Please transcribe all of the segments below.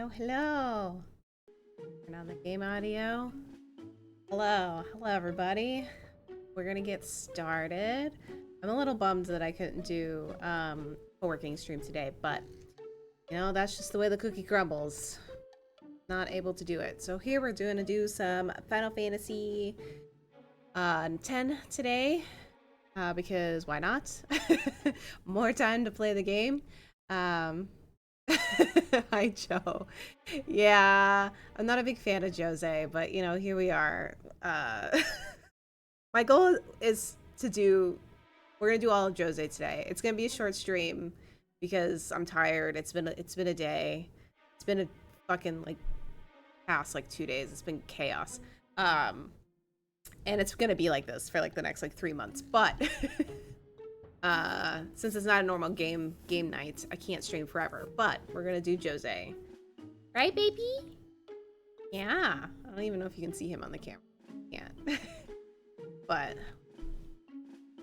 Audio. Hello. Turn on the game audio. Hello. Hello, everybody. We're gonna get started. I'm a little bummed that I couldn't do a working stream today, but you know, that's just the way the cookie crumbles. Not able to do it. So here we're going to do some Final Fantasy 10 today. Because why not? More time to play the game. Hi, Joe. Yeah, I'm not a big fan of Jose, but you know, here we are. My goal is to do. We're gonna do all of Jose today. It's gonna be a short stream because I'm tired. It's been a day. It's been a fucking past 2 days. It's been chaos. And it's gonna be like this for the next 3 months. But since it's not a normal game night, I can't stream forever. But we're gonna do Jose, right, baby? Yeah. I don't even know if you can see him on the camera. Can't. But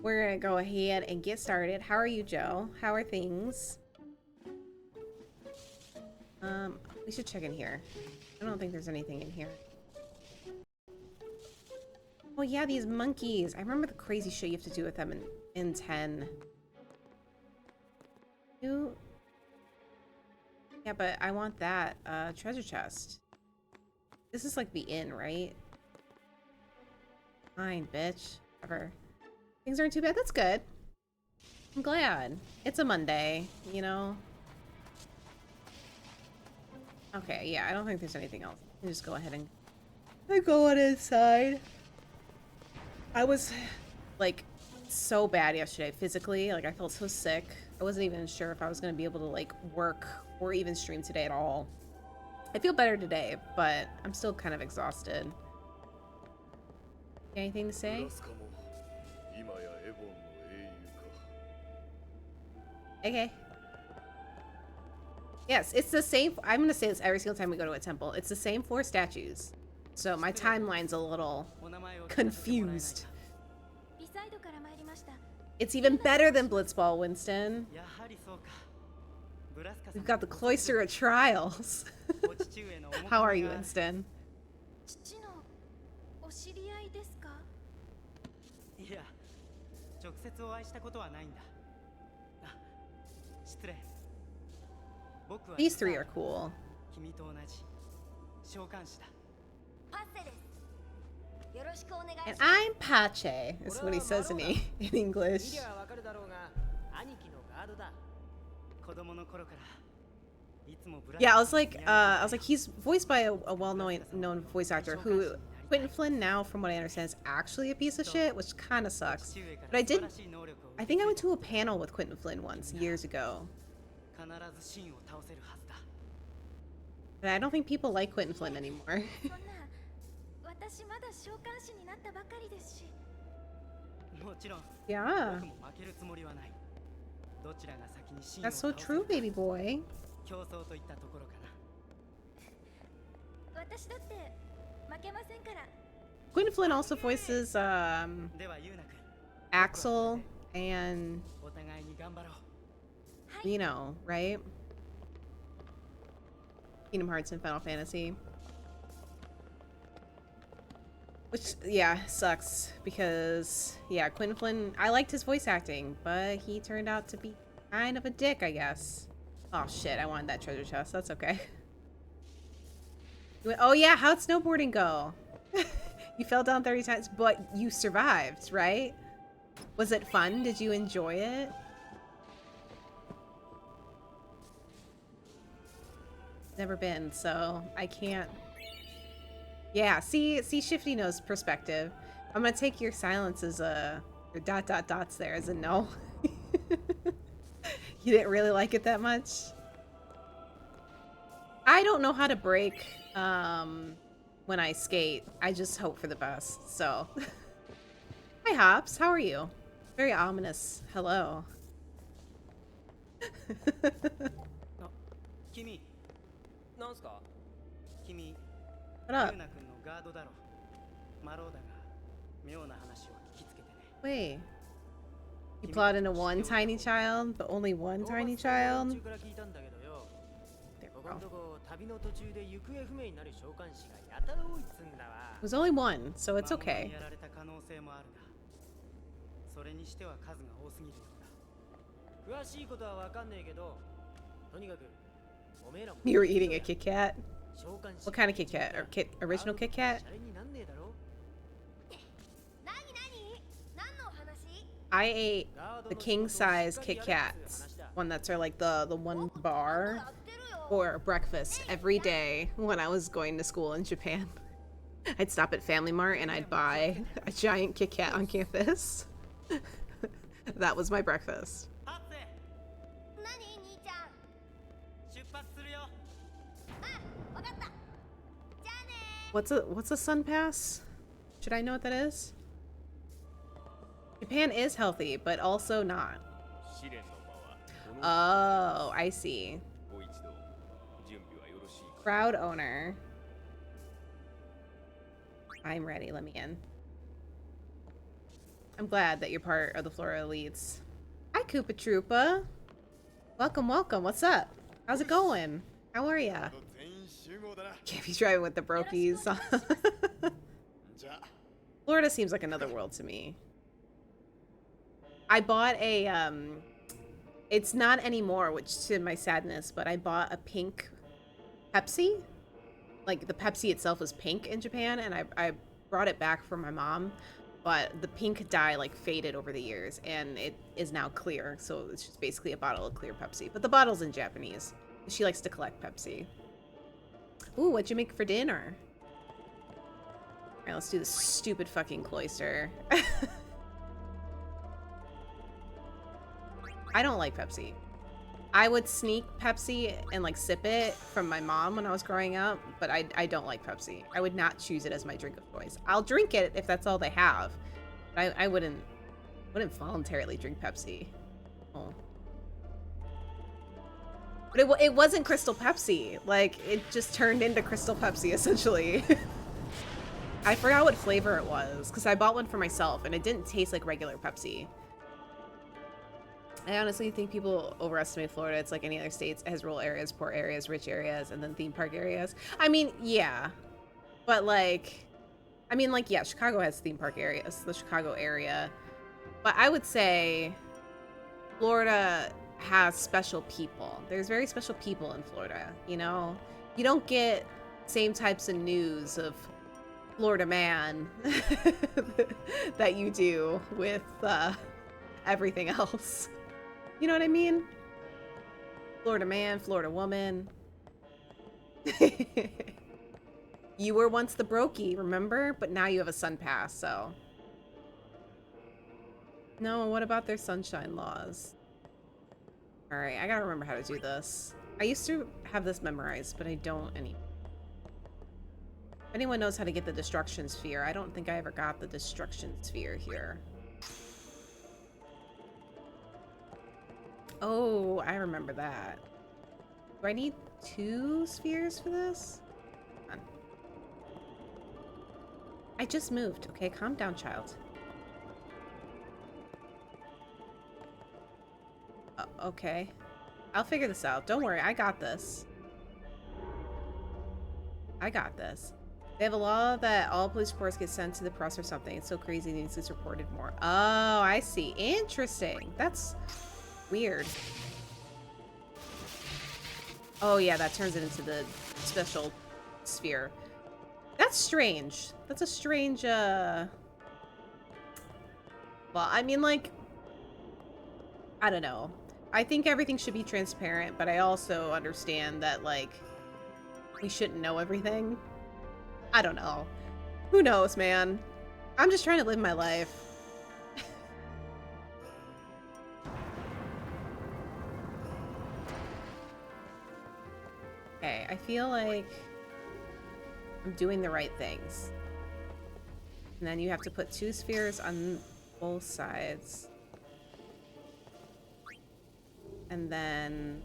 we're gonna go ahead and get started. How are you, Joe? How are things? We should check in here. I don't think there's anything in here. Oh yeah, these monkeys. I remember the crazy shit you have to do with them in 10. Yeah, but I want that treasure chest. This is like the inn, right? Fine, bitch. Whatever. Things aren't too bad. That's good. I'm glad. It's a Monday, you know? Okay, yeah, I don't think there's anything else. I can just go ahead and go on inside. I was so bad yesterday physically. I felt so sick. I wasn't even sure if I was going to be able to work or even stream today at all. I feel better today, but I'm still kind of exhausted. Anything to say? Okay. Yes, it's the same. I'm going to say this every single time we go to a temple. It's the same 4 statues. So my timeline's a little confused. It's even better than Blitzball, Winston. We've got the Cloister of Trials. How are you, Winston? These 3 are cool. And I'm Pache, is what he says in English. Yeah, I was like, he's voiced by a well-known voice actor who, Quentin Flynn now, from what I understand, is actually a piece of shit, which kind of sucks. But I think I went to a panel with Quentin Flynn once, years ago. But I don't think people like Quentin Flynn anymore. Yeah. That's so true, baby boy. Quentin Flynn also voices Axel and right? Kingdom Hearts and Final Fantasy. Which, yeah, sucks because, yeah, Quentin Flynn, I liked his voice acting, but he turned out to be kind of a dick, I guess. Oh shit, I wanted that treasure chest. That's okay. Oh yeah, how'd snowboarding go? You fell down 30 times, but you survived, right? Was it fun? Did you enjoy it? Never been, so I can't. Yeah, see Shifty knows perspective. I'm gonna take your silence as your dots there as a no. You didn't really like it that much? I don't know how to brake when I skate. I just hope for the best, so. Hi Hops, how are you? Very ominous. Hello. What up? Wait. You plot into one tiny child, but only one tiny child? There we go. It was only one, so it's okay. You were eating a Kit Kat? What kind of Kit Kat? Or original Kit Kat? I ate the king size Kit Kats, one that's like the one bar, for breakfast every day when I was going to school in Japan. I'd stop at Family Mart and I'd buy a giant Kit Kat on campus. That was my breakfast. What's a sun pass? Should I know what that is? Japan is healthy, but also not. Oh, I see. Crowd owner. I'm ready. Let me in. I'm glad that you're part of the Flora Elites. Hi, Koopa Troopa. Welcome, welcome. What's up? How's it going? How are ya? Can't be driving with the brokies. Florida seems like another world to me. I bought a, it's not anymore, which to my sadness, but I bought a pink Pepsi. Like, the Pepsi itself was pink in Japan, and I brought it back for my mom, but the pink dye, like, faded over the years, and it is now clear, so it's just basically a bottle of clear Pepsi. But the bottle's in Japanese. She likes to collect Pepsi. Ooh, what'd you make for dinner? Alright, let's do this stupid fucking cloister. I don't like Pepsi. I would sneak Pepsi and like sip it from my mom when I was growing up, but I don't like Pepsi. I would not choose it as my drink of choice. I'll drink it if that's all they have, but I wouldn't voluntarily drink Pepsi. Oh. But it wasn't Crystal Pepsi. Like, it just turned into Crystal Pepsi, essentially. I forgot what flavor it was, because I bought one for myself, and it didn't taste like regular Pepsi. I honestly think people overestimate Florida. It's like any other states. It has rural areas, poor areas, rich areas, and then theme park areas. I mean, yeah. But, like... I mean, like, yeah, Chicago has theme park areas. The Chicago area. But I would say... Florida has special people. There's very special people in Florida, you know? You don't get same types of news of Florida man that you do with everything else. You know what I mean? Florida man, Florida woman. You were once the brokey, remember? But now you have a sun pass, so. No, what about their sunshine laws? Alright, I gotta remember how to do this. I used to have this memorized, but I don't anymore. If anyone knows how to get the destruction sphere, I don't think I ever got the destruction sphere here. Oh, I remember that. Do I need 2 spheres for this? Come on. I just moved. Okay, calm down, child. Okay. I'll figure this out. Don't worry, I got this. I got this. They have a law that all police reports get sent to the press or something. It's so crazy it needs to be reported more. Oh, I see. Interesting. That's weird. Oh yeah, that turns it into the special sphere. That's strange. That's a strange, well, I mean, like, I don't know. I think everything should be transparent, but I also understand that, like, we shouldn't know everything. I don't know. Who knows, man? I'm just trying to live my life. Okay, I feel like I'm doing the right things. And then you have to put 2 spheres on both sides. And then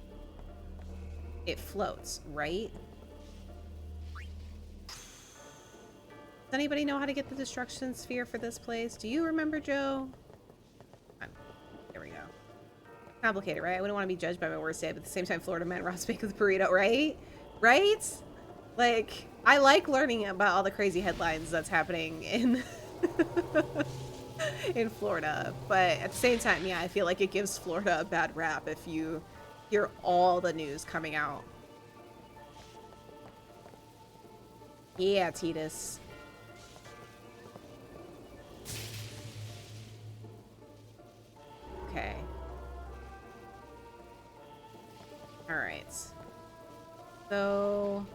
it floats, right? Does anybody know how to get the destruction sphere for this place? Do you remember, Joe? There we go. Complicated, right? I wouldn't want to be judged by my worst day, but at the same time, Florida man Ross Bacon with burrito, right? Right? Like, I like learning about all the crazy headlines that's happening in in Florida, but at the same time, yeah, I feel like it gives Florida a bad rap if you hear all the news coming out. Yeah, Titus. Okay. Alright. So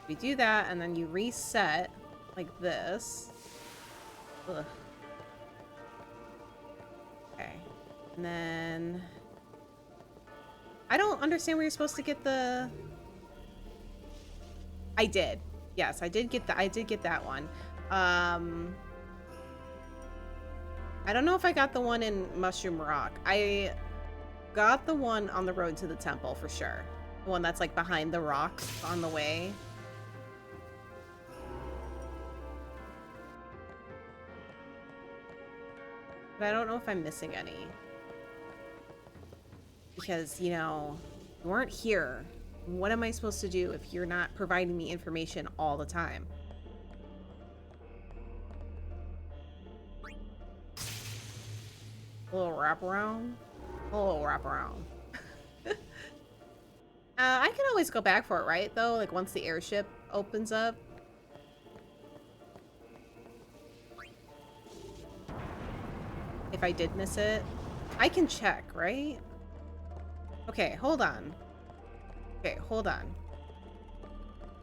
we do that, and then you reset like this. Ugh. Okay. And then I don't understand where you're supposed to get the... I did. Yes, I did get that one. I don't know if I got the one in Mushroom Rock. I got the one on the road to the temple for sure. The one that's like behind the rocks on the way. But I don't know if I'm missing any. Because, you know, you weren't here. What am I supposed to do if you're not providing me information all the time? A little wraparound? A little wraparound. I can always go back for it, right? Though, like once the airship opens up. If I did miss it. I can check, right? Okay, hold on. Okay, hold on.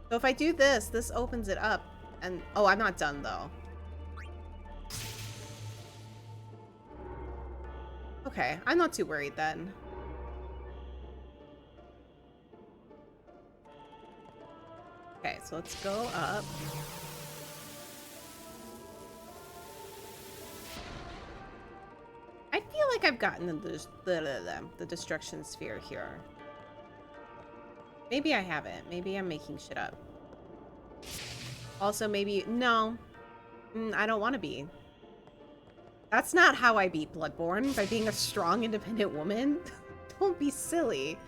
So if I do this, this opens it up. And, oh, I'm not done though. Okay, I'm not too worried then. Okay, so let's go up. I feel like I've gotten the destruction sphere here. Maybe I haven't. Maybe I'm making shit up. Also, maybe... No. I don't want to be. That's not how I beat Bloodborne, by being a strong, independent woman. Don't be silly.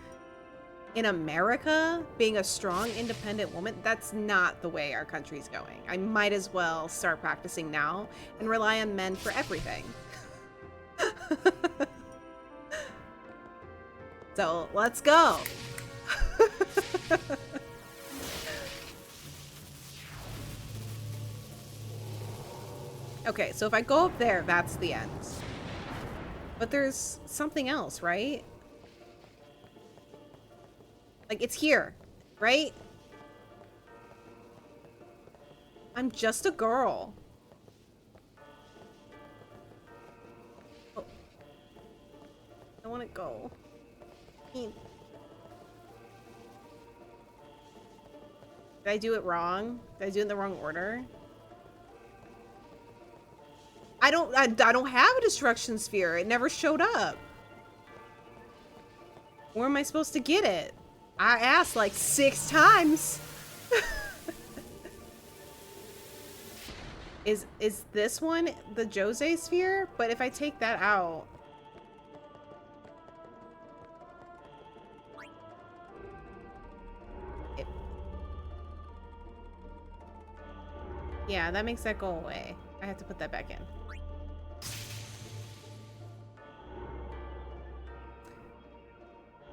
In America, being a strong, independent woman, that's not the way our country's going. I might as well start practicing now and rely on men for everything. So, let's go. Okay, so if I go up there, that's the end. But there's something else, right? Like, it's here, right? I'm just a girl. Oh. I want to go. Did I do it wrong? Did I do it in the wrong order? I don't have a destruction sphere. It never showed up. Where am I supposed to get it? I asked like 6 times. Is this one the Jose sphere? But if I take that out... Yeah, that makes that go away. I have to put that back in.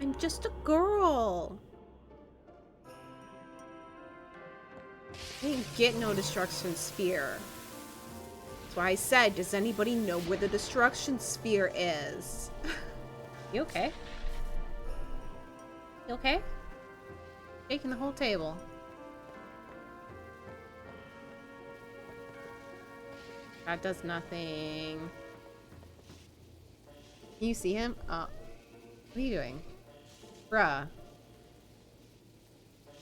I'm just a girl. I didn't get no destruction sphere. That's why I said, does anybody know where the destruction sphere is? You okay? You okay? Shaking the whole table. That does nothing. Can you see him? What are you doing? Bruh.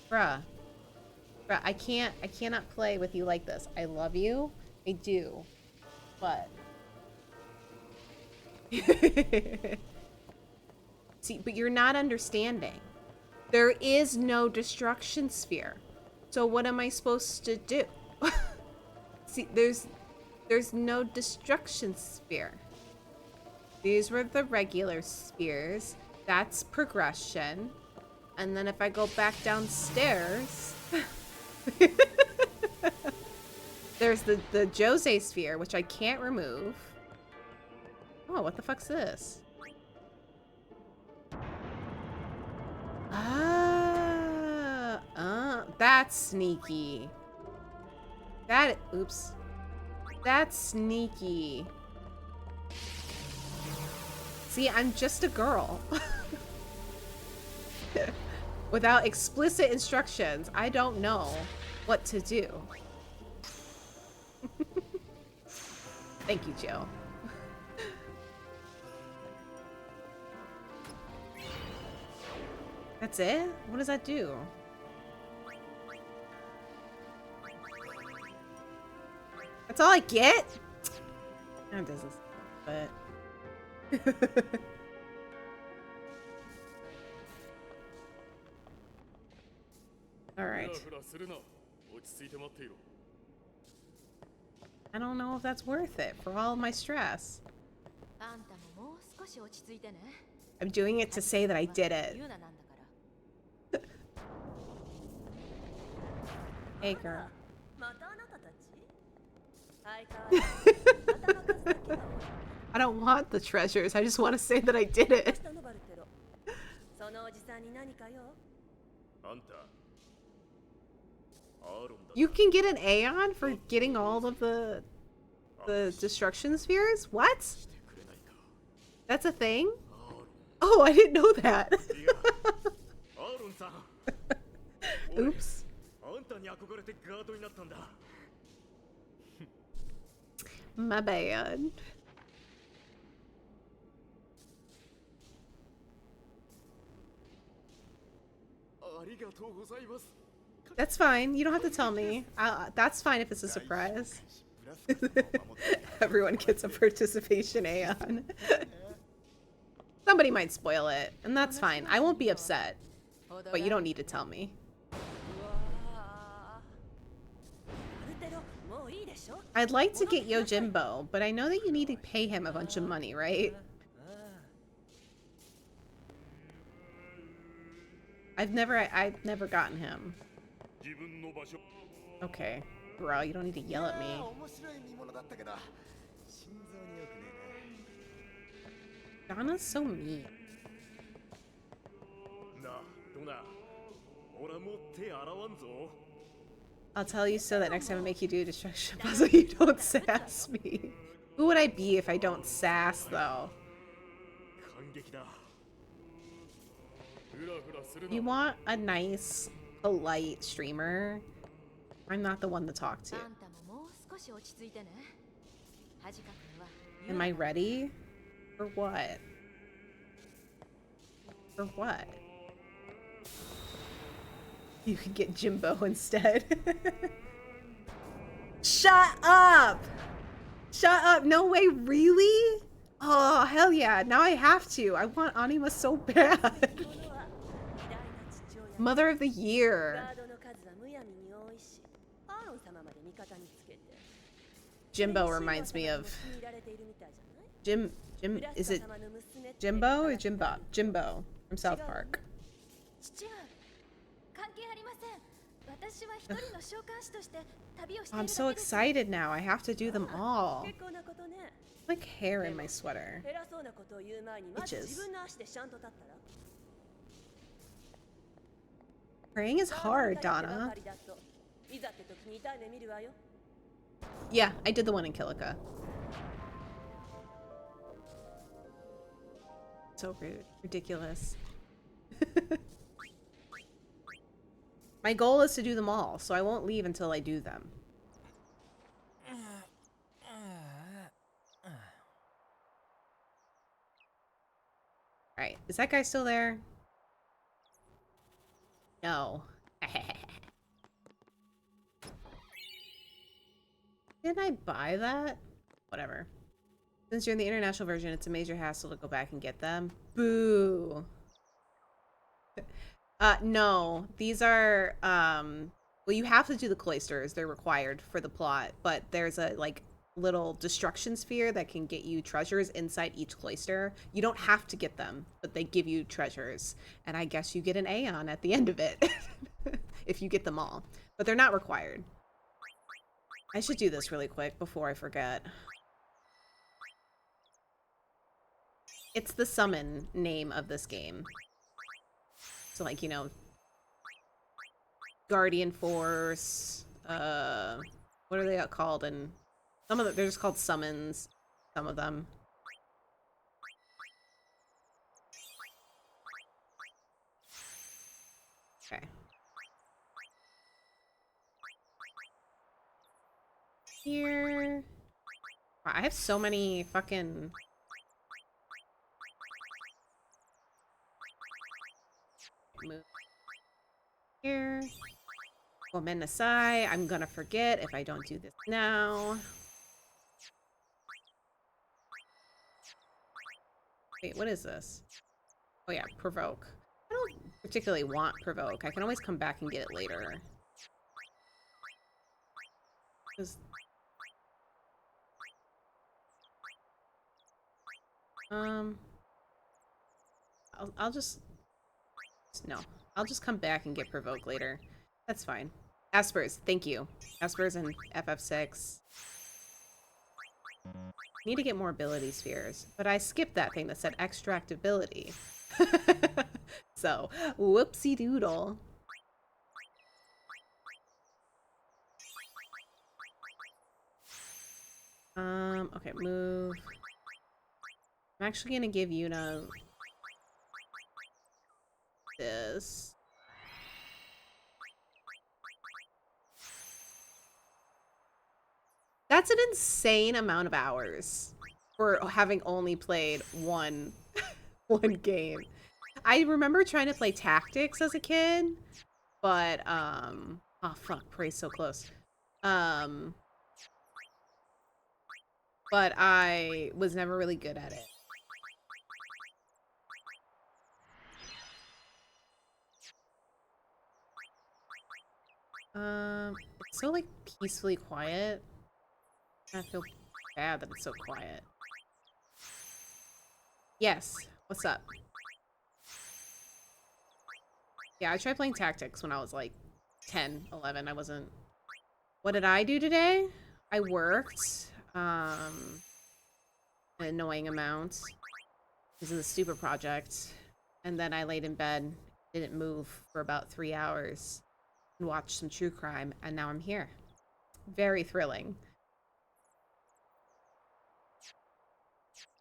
Bruh. Bruh, I cannot play with you like this. I love you. I do. But. See, but you're not understanding. There is no destruction sphere. So what am I supposed to do? See, there's no destruction sphere. These were the regular spheres. That's progression. And then if I go back downstairs, there's the Jose sphere, which I can't remove. Oh, what the fuck's this? That's sneaky. Oops. That's sneaky. See, I'm just a girl. Without explicit instructions, I don't know what to do. Thank you, Jill. That's it? What does that do? That's all I get? That doesn't, but... Alright. I don't know if that's worth it for all of my stress. I'm doing it to say that I did it. Hey, girl. I don't want the treasures. I just want to say that I did it. You can get an Aeon for getting all of the destruction spheres? What? That's a thing? Oh, I didn't know that. Oops. My bad. That's fine. You don't have to tell me. That's fine if it's a surprise. Everyone gets a participation Aeon. Somebody might spoil it, and that's fine. I won't be upset. But you don't need to tell me. I'd like to get Yojimbo, but I know that you need to pay him a bunch of money, right? I've never gotten him. Okay, bro, you don't need to yell at me. Donna's so mean. I'll tell you so that next time I make you do a destruction puzzle, you don't sass me. Who would I be if I don't sass, though? You want a nice, polite streamer? I'm not the one to talk to. Am I ready? For what? For what? You can get Jimbo instead. Shut up! Shut up! No way, really? Oh, hell yeah. Now I have to. I want Anima so bad. Mother of the Year. Jimbo reminds me of... Is it Jimbo or Jimbo? Jimbo from South Park. Oh, I'm so excited now. I have to do them all. Like hair in my sweater. Itches. Praying is hard, Donna. Yeah, I did the one in Kilika. So rude. Ridiculous. My goal is to do them all, so I won't leave until I do them. Alright, is that guy still there? No. Didn't I buy that? Whatever. Since you're in the international version, it's a major hassle to go back and get them. Boo. No. These are, well, you have to do the cloisters. They're required for the plot, but there's a, like, little destruction sphere that can get you treasures inside each cloister. You don't have to get them, but they give you treasures. And I guess you get an Aeon at the end of it if you get them all. But they're not required. I should do this really quick before I forget. It's the summon name of this game. So like, you know, Guardian Force, what are they called? And some of them, they're just called summons, some of them. Okay. Here. Wow, I have so many fucking... Move here. Woman aside, I'm gonna forget if I don't do this now. Wait, what is this? Oh yeah, provoke. I don't particularly want provoke. I can always come back and get it later. I'll just... No. I'll just come back and get provoke later. That's fine. Aspers, thank you. Aspers and FF6. Need to get more ability spheres, but I skipped that thing that said extractability. So, whoopsie doodle. Okay, move. I'm actually gonna give Yuna this. That's an insane amount of hours for having only played one game. I remember trying to play Tactics as a kid, but oh fuck, Prey's so close. But I was never really good at it. It's so like peacefully quiet. I feel bad that it's so quiet. Yes, what's up? Yeah, I tried playing Tactics when I was like 10, 11. I wasn't... What did I do today? I worked, an annoying amount. This is a stupid project. And then I laid in bed, didn't move for about 3 hours, and watched some true crime, and now I'm here. Very thrilling.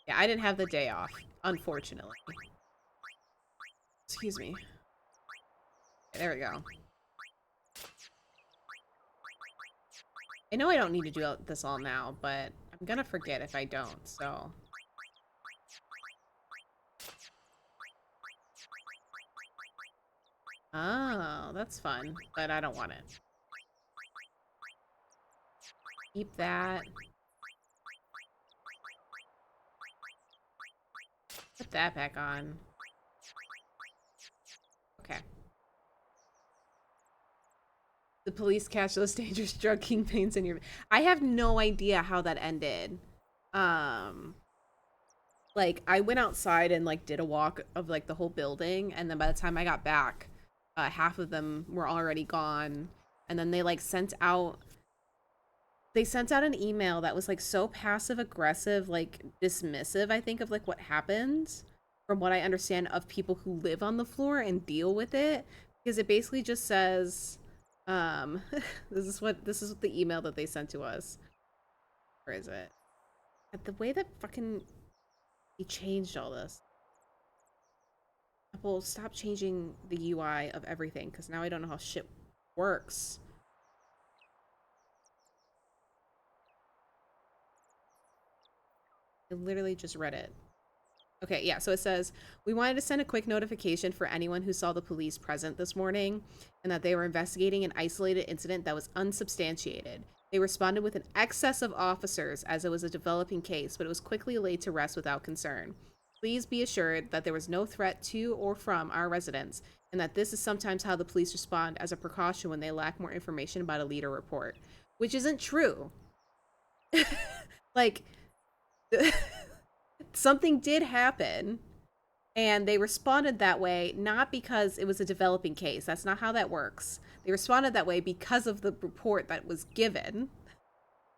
Yeah, I didn't have the day off, unfortunately. Excuse me. Okay, there we go. I know I don't need to do this all now, but I'm gonna forget if I don't, so... Oh, that's fun, but I don't want it. Keep that. Put that back on. Okay. The police catch those dangerous drug kingpins in your... I have no idea how that ended. Like, I went outside and, like, did a walk of, like, the whole building, and then by the time I got back, half of them were already gone. And then they, like, sent out an email that was, like, so passive-aggressive, like, dismissive, I think, of, like, what happens, from what I understand, of people who live on the floor and deal with it. Because it basically just says, this is what the email that they sent to us. Where is it? The way that fucking he changed all this. Apple, stop changing the UI of everything, because now I don't know how shit works. I literally just read it. Okay, yeah, so it says, we wanted to send a quick notification for anyone who saw the police present this morning and that they were investigating an isolated incident that was unsubstantiated. They responded with an excess of officers as it was a developing case, but it was quickly laid to rest without concern. Please be assured that there was no threat to or from our residents, and that this is sometimes how the police respond as a precaution when they lack more information about a lead or report. Which isn't true. Like, something did happen, and they responded that way not because it was a developing case. That's not how that works. They responded that way because of the report that was given.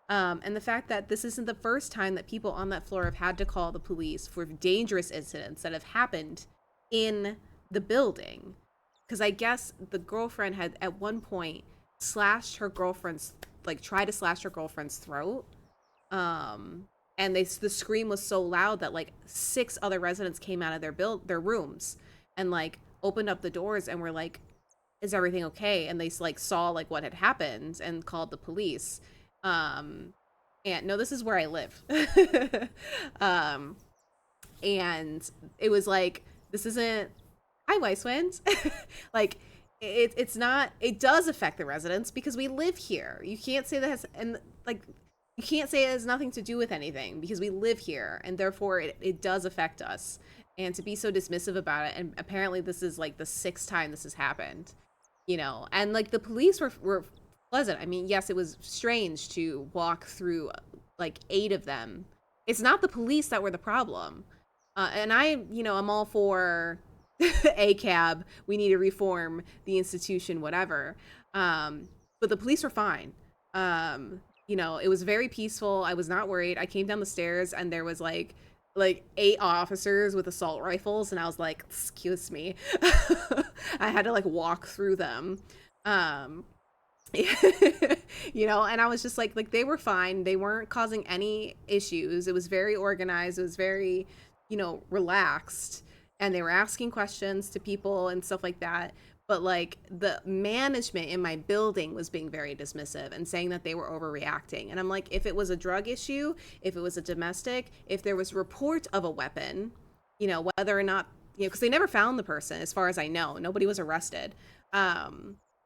And the fact that this isn't the first time that people on that floor have had to call the police for dangerous incidents that have happened in the building. Because I guess the girlfriend had at one point slashed her girlfriend's, like, tried to slash her girlfriend's throat. And the scream was so loud that like 6 other residents came out of their rooms and like opened up the doors and were like, is everything okay? And they like saw like what had happened and called the police. And no, this is where I live. um and it was like, this isn't, hi Wisewind. Like, it's not, it does affect the residents because we live here. You can't say that has, and like, you can't say it has nothing to do with anything because we live here, and therefore it does affect us. And to be so dismissive about it, and apparently this is like the 6th time this has happened, you know, and like the police were pleasant. I mean, yes, it was strange to walk through like 8 of them. It's not the police that were the problem. And I, you know, I'm all for ACAB. We need to reform the institution, whatever. But the police were fine. You know, it was very peaceful. I was not worried. I came down the stairs and there was like 8 officers with assault rifles, and I was like, excuse me. I had to like walk through them. You know, and I was just like they were fine. They weren't causing any issues. It was very organized. It was very, you know, relaxed, and they were asking questions to people and stuff like that. But like the management in my building was being very dismissive and saying that they were overreacting. And I'm like, if it was a drug issue, if it was a domestic, if there was report of a weapon, you know, whether or not, you know, because they never found the person as far as I know. Nobody was arrested.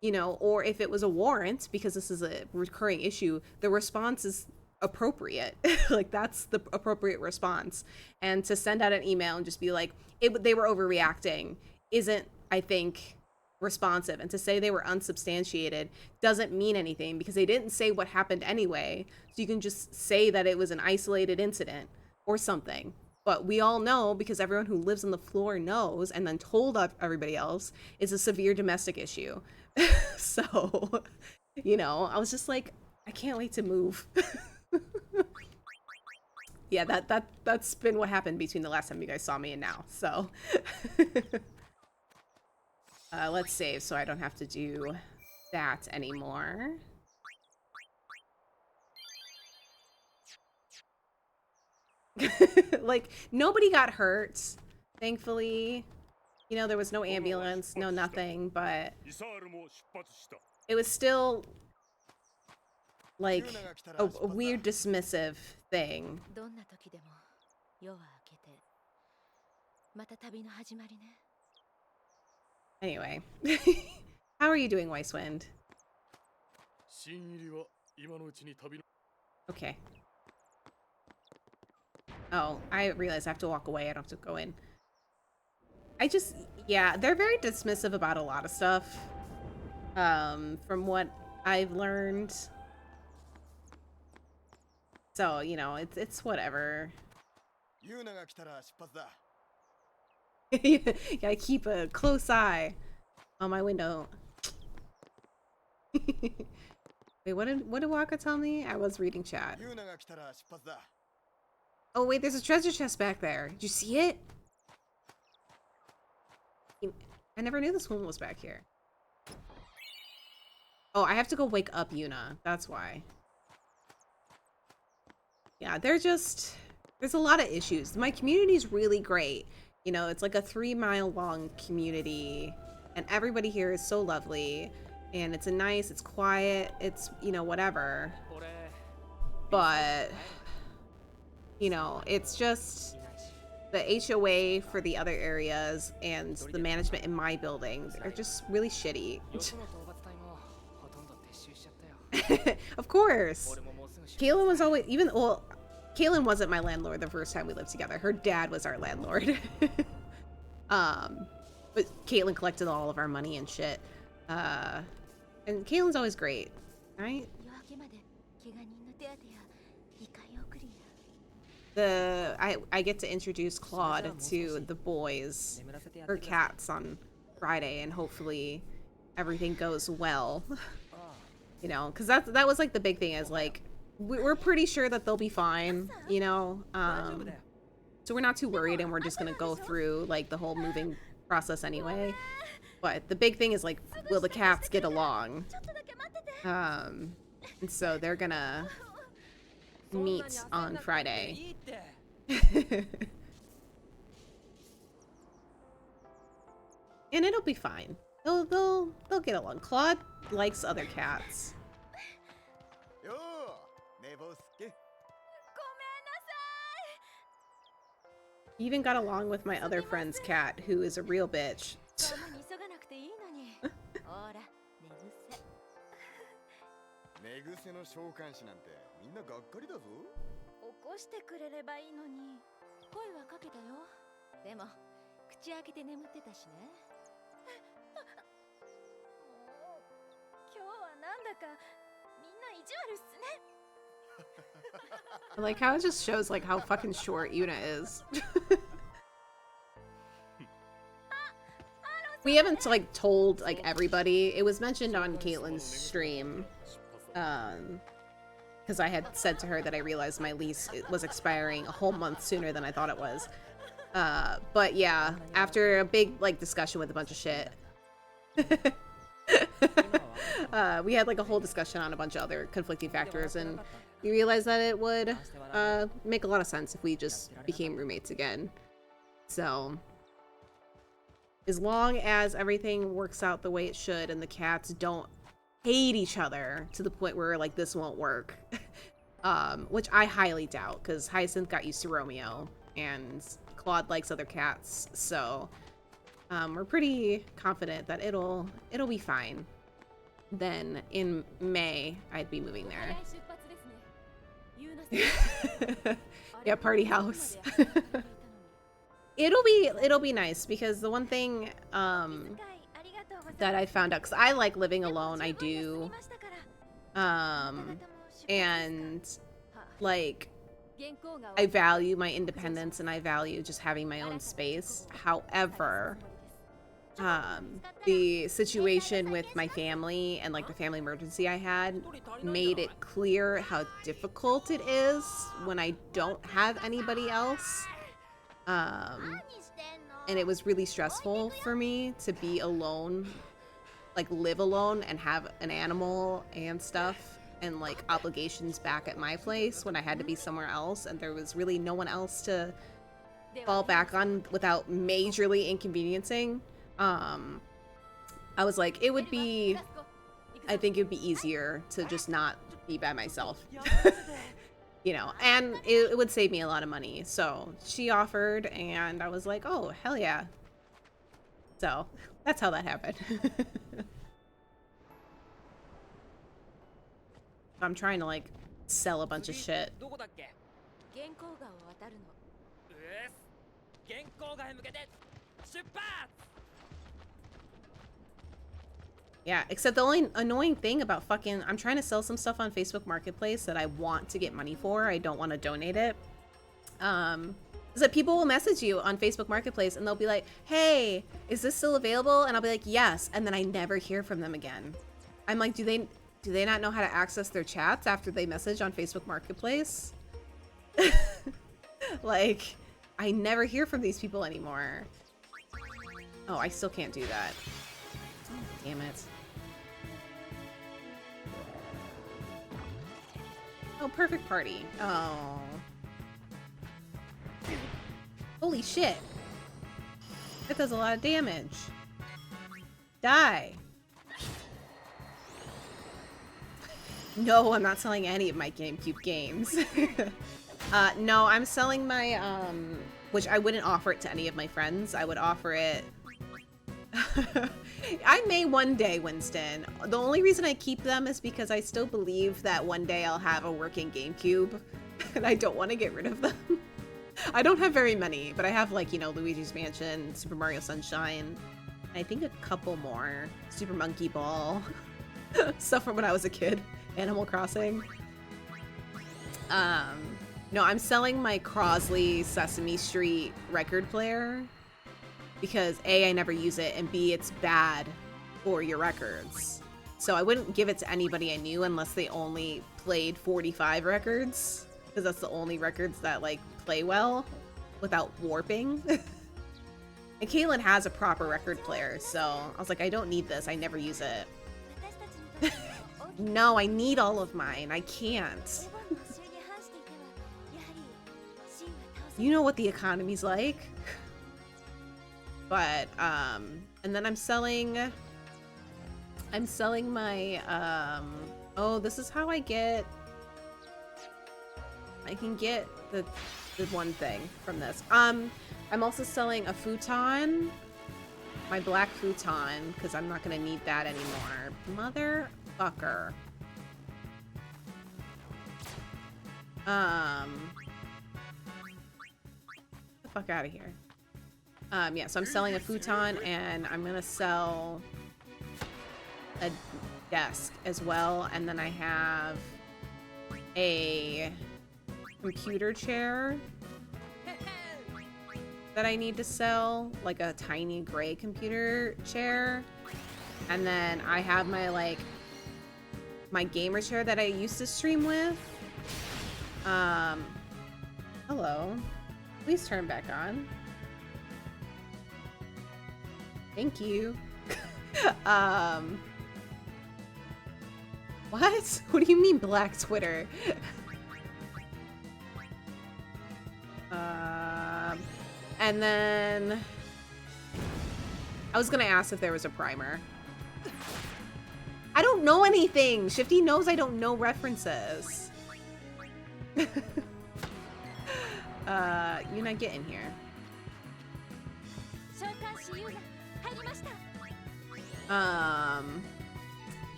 You know, or if it was a warrant, because this is a recurring issue, the response is appropriate. Like, that's the appropriate response. And to send out an email and just be like, they were overreacting isn't, I think, responsive. And to say they were unsubstantiated doesn't mean anything because they didn't say what happened anyway. So you can just say that it was an isolated incident or something. But we all know, because everyone who lives on the floor knows and then told everybody else, it's a severe domestic issue. So, you know, I was just like, I can't wait to move. Yeah, that's been what happened between the last time you guys saw me and now. So let's save so I don't have to do that anymore. Like, nobody got hurt, thankfully. You know, there was no ambulance, no nothing, but it was still like a weird dismissive thing. Anyway, how are you doing, Wisewind? Okay. Oh, I realize I have to walk away. I don't have to go in. Yeah, they're very dismissive about a lot of stuff. From what I've learned. So, you know, it's whatever. Gotta keep a close eye on my window. Wait, what did Waka tell me? I was reading chat. Oh wait, there's a treasure chest back there. Did you see it? I never knew this one was back here. Oh, I have to go wake up Yuna. That's why. Yeah, there's a lot of issues. My community's really great. You know, it's like a 3-mile long community, and everybody here is so lovely, and it's it's quiet, it's, you know, whatever. But, you know, it's just the HOA for the other areas and the management in my building are just really shitty. Of course. Kaylin was always, well, Kaylin wasn't my landlord the first time we lived together. Her dad was our landlord. But Caitlin collected all of our money and shit. And Caitlin's always great, right? I get to introduce Claude to the boys, or cats, on Friday, and hopefully everything goes well. You know, because that was like the big thing, is like we're pretty sure that they'll be fine, you know. So we're not too worried, and we're just gonna go through like the whole moving process anyway. But the big thing is like, will the cats get along? And so they're gonna meet on Friday. And it'll be fine. They'll get along. Claude likes other cats. He even got along with my other friend's cat, who is a real bitch. I like how it just shows like how fucking short Yuna is. We haven't like told like everybody. It was mentioned on Caitlin's stream, because I had said to her that I realized my lease was expiring a whole month sooner than I thought it was. But yeah, after a big like discussion with a bunch of shit, we had like a whole discussion on a bunch of other conflicting factors, and we realized that it would make a lot of sense if we just became roommates again. So as long as everything works out the way it should and the cats don't hate each other to the point where like this won't work, which I highly doubt, because Hyacinth got used to Romeo and Claude likes other cats, so we're pretty confident that it'll be fine. Then in May I'd be moving there. Yeah, party house. It'll be nice, because the one thing that I found out, because I like living alone, I do, and like I value my independence and I value just having my own space. However, the situation with my family and like the family emergency I had made it clear how difficult it is when I don't have anybody else. And it was really stressful for me to be alone, like live alone and have an animal and stuff and like obligations back at my place when I had to be somewhere else, and there was really no one else to fall back on without majorly inconveniencing. I was like, I think it would be easier to just not be by myself. You know, and it would save me a lot of money. So she offered, and I was like, oh, hell yeah. So that's how that happened. I'm trying to like sell a bunch of shit. Yeah, except the only annoying thing about fucking, I'm trying to sell some stuff on Facebook Marketplace that I want to get money for. I don't want to donate it. Is that people will message you on Facebook Marketplace and they'll be like, hey, is this still available? And I'll be like, yes. And then I never hear from them again. I'm like, do they not know how to access their chats after they message on Facebook Marketplace? Like, I never hear from these people anymore. Oh, I still can't do that. Oh, damn it. Oh, perfect party. Oh. Holy shit. That does a lot of damage. Die. No, I'm not selling any of my GameCube games. No, I'm selling my, which I wouldn't offer it to any of my friends. I would offer it... I may one day, Winston. The only reason I keep them is because I still believe that one day I'll have a working GameCube, and I don't want to get rid of them. I don't have very many, but I have, like, you know, Luigi's Mansion, Super Mario Sunshine, I think a couple more. Super Monkey Ball. Stuff from when I was a kid. Animal Crossing. No, I'm selling my Crosley Sesame Street record player because A, I never use it, and B, it's bad for your records. So I wouldn't give it to anybody I knew unless they only played 45 records, because that's the only records that, like, play well without warping. And Caitlin has a proper record player, so I was like, I don't need this. I never use it. No, I need all of mine. I can't. You know what the economy's like. But, and then I'm selling my, oh, this is how I can get the one thing from this. I'm also selling a futon, my black futon, because I'm not gonna need that anymore. Motherfucker. Get the fuck out of here. Yeah, so I'm selling a futon, and I'm gonna sell a desk as well, and then I have a computer chair that I need to sell, like a tiny gray computer chair, and then I have my, like, my gamer chair that I used to stream with. Hello. Please turn back on. Thank you. What? What do you mean black Twitter? And then I was gonna ask if there was a primer. I don't know anything. Shifty knows I don't know references. You're not getting here. What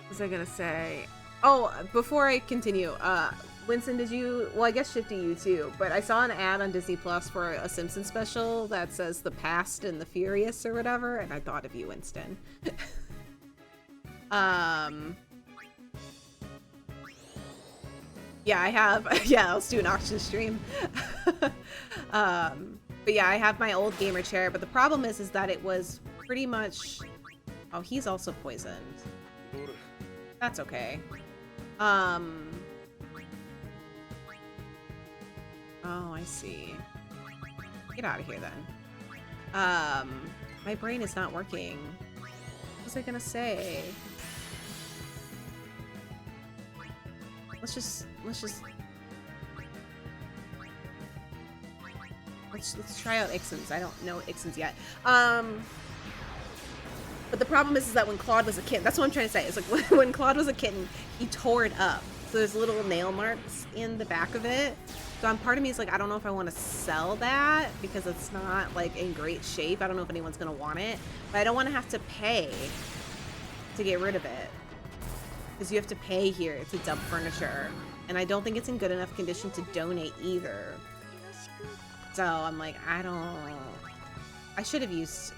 was I gonna say? Oh, before I continue, Winston, did you, well, I guess Shifty, you too, but I saw an ad on Disney Plus for a Simpsons special that says The Past and the Furious or whatever, and I thought of you, Winston. Yeah, I have, yeah, let's do an auction stream. But yeah, I have my old gamer chair, but the problem is that it was pretty much, oh, he's also poisoned. That's okay. Oh, I see. Get out of here then. My brain is not working. What was I gonna say? Let's try out Ixens. I don't know Ixens yet. But the problem is that when Claude was a kitten, that's what I'm trying to say. It's like when Claude was a kitten, he tore it up. So there's little nail marks in the back of it. So part of me is like, I don't know if I want to sell that because it's not like in great shape. I don't know if anyone's gonna want it, but I don't want to have to pay to get rid of it. Because you have to pay here to dump furniture. And I don't think it's in good enough condition to donate either. So I'm like, I should have used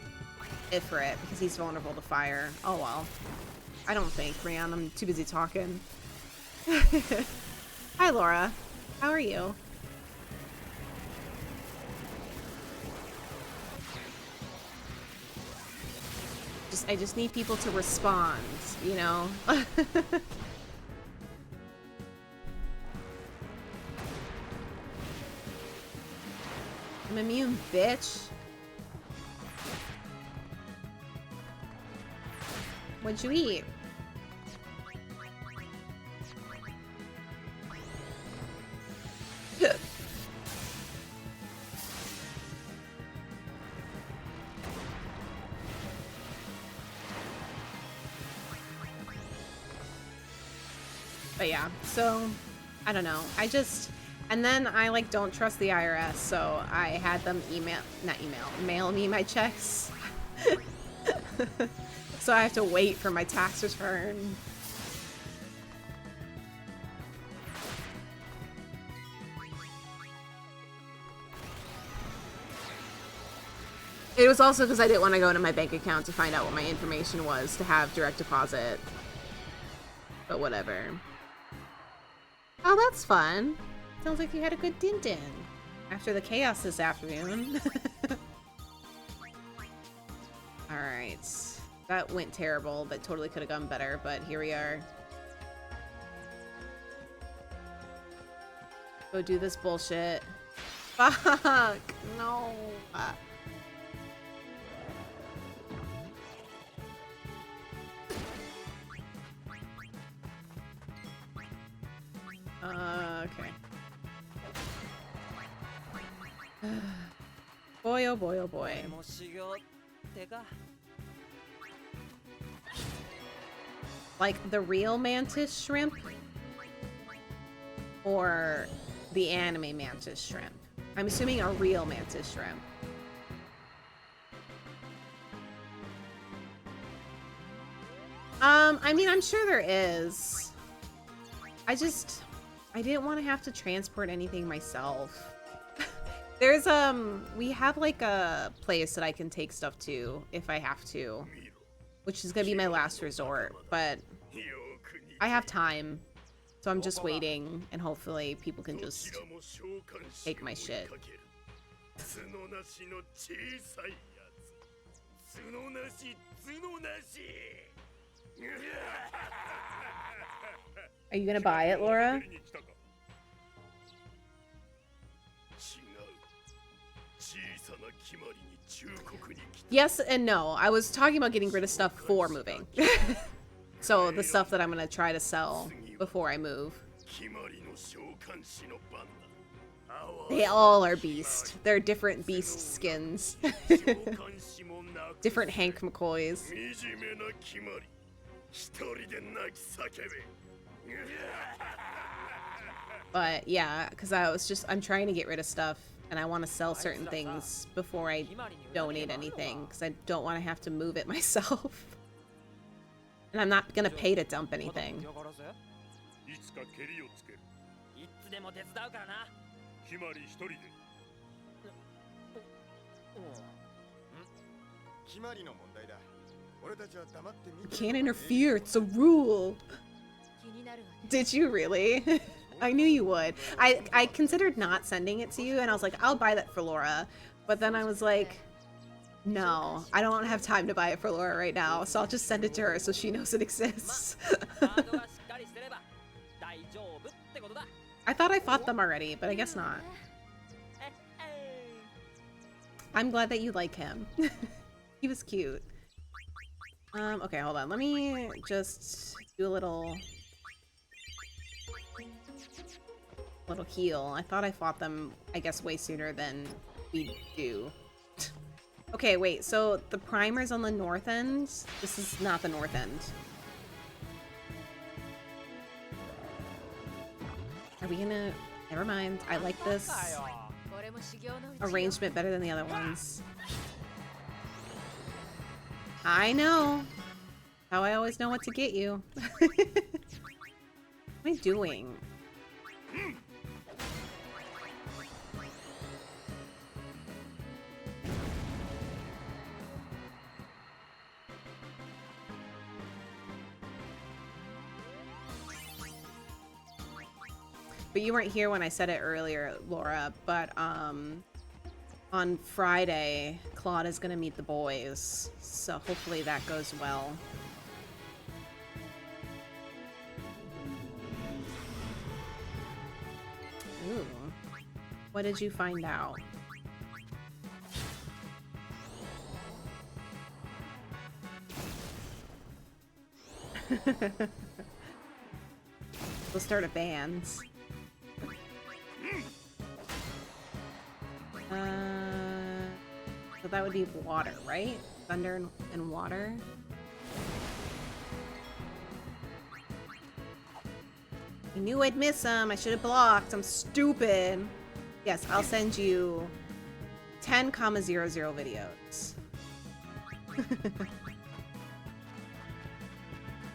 it for it because he's vulnerable to fire. Oh well. I don't think, Rian. I'm too busy talking. Hi, Laura. How are you? I just need people to respond, you know? I'm immune, bitch. What'd you eat? But yeah, so I don't know. And then I like don't trust the IRS, so I had them mail me my checks. So I have to wait for my tax return. It was also because I didn't want to go into my bank account to find out what my information was to have direct deposit. But whatever. Oh, that's fun. Sounds like you had a good din-din after the chaos this afternoon. Alright. That went terrible. That totally could have gone better, but here we are. Go do this bullshit. Fuck! No! Okay. Boy, oh boy, oh boy. Like the real mantis shrimp? Or the anime mantis shrimp? I'm assuming a real mantis shrimp. I mean, I'm sure there is. I didn't want to have to transport anything myself. There's, we have like a place that I can take stuff to if I have to, which is gonna be my last resort, but I have time, so I'm just waiting, and hopefully people can just take my shit. Are you gonna buy it, Laura? Yes and no. I was talking about getting rid of stuff for moving. So the stuff that I'm gonna try to sell before I move. They all are beast. They're different beast skins. Different Hank McCoys. But yeah, because I'm trying to get rid of stuff, and I want to sell certain things before I donate anything, because I don't want to have to move it myself. And I'm not gonna pay to dump anything. You can't interfere, it's a rule. Did you really? I knew you would. I considered not sending it to you, and I was like, I'll buy that for Laura. But then I was like, no, I don't have time to buy it for Laura right now, so I'll just send it to her so she knows it exists. I thought I fought them already, but I guess not. I'm glad that you like him. He was cute. Okay, hold on. Let me just do a little heal. I thought I fought them, I guess, way sooner than we do. Okay, wait, so the primer's on the north end? This is not the north end. Are we gonna... Never mind. I like this arrangement better than the other ones. I know. How I always know what to get you. What am I doing? But you weren't here when I said it earlier, Laura, but on Friday, Claude is gonna meet the boys, so hopefully that goes well. Ooh. What did you find out? We'll start a band. So that would be water, right? Thunder and water. I knew I'd miss them. I should have blocked. I'm stupid. Yes, I'll send you 10,00 videos.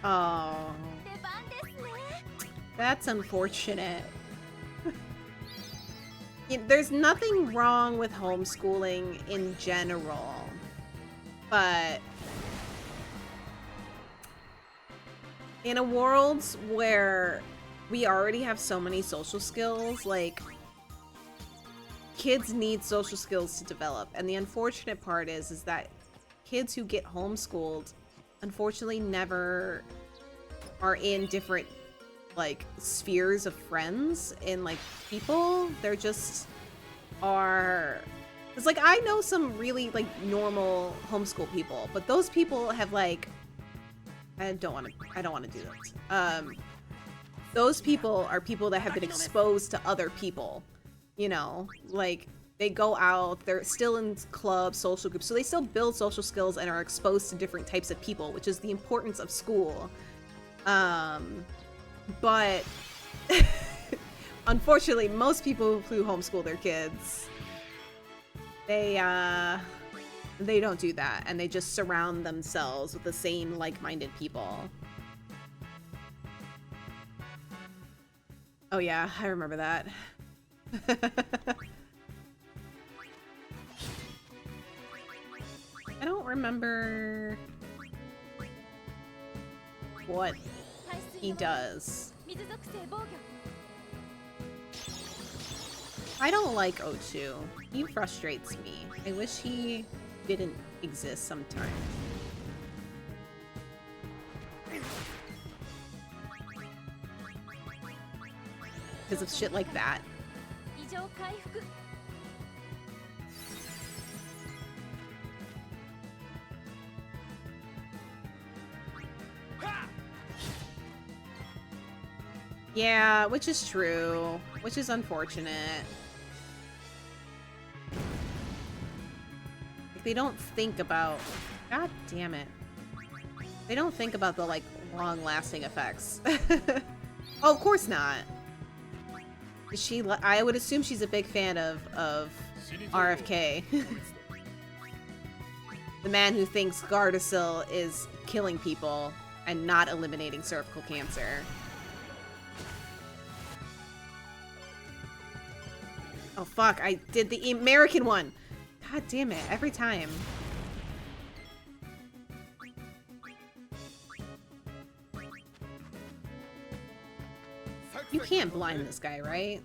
Oh. That's unfortunate. There's nothing wrong with homeschooling in general, but in a world where we already have so many social skills, like, kids need social skills to develop, and the unfortunate part is that kids who get homeschooled, unfortunately, never are in different, like, spheres of friends and, like, people. They're just are... It's like, I know some really, like, normal homeschool people, but those people have, like... I don't want to do this. Those people are people that have been exposed to other people. You know, like, they go out, they're still in clubs, social groups, so they still build social skills and are exposed to different types of people, which is the importance of school. But unfortunately, most people who homeschool their kids, they don't do that, and they just surround themselves with the same like-minded people. Oh yeah, I remember that. I don't remember what he does. I don't like Ochu. He frustrates me. I wish he didn't exist sometimes. Because of shit like that. Yeah, which is true. Which is unfortunate. Like, they don't think about... God damn it. They don't think about the, like, long-lasting effects. Oh, of course not. I would assume she's a big fan of RFK. The man who thinks Gardasil is killing people and not eliminating cervical cancer. Oh fuck, I did the American one! God damn it, every time. You can't blind this guy, right?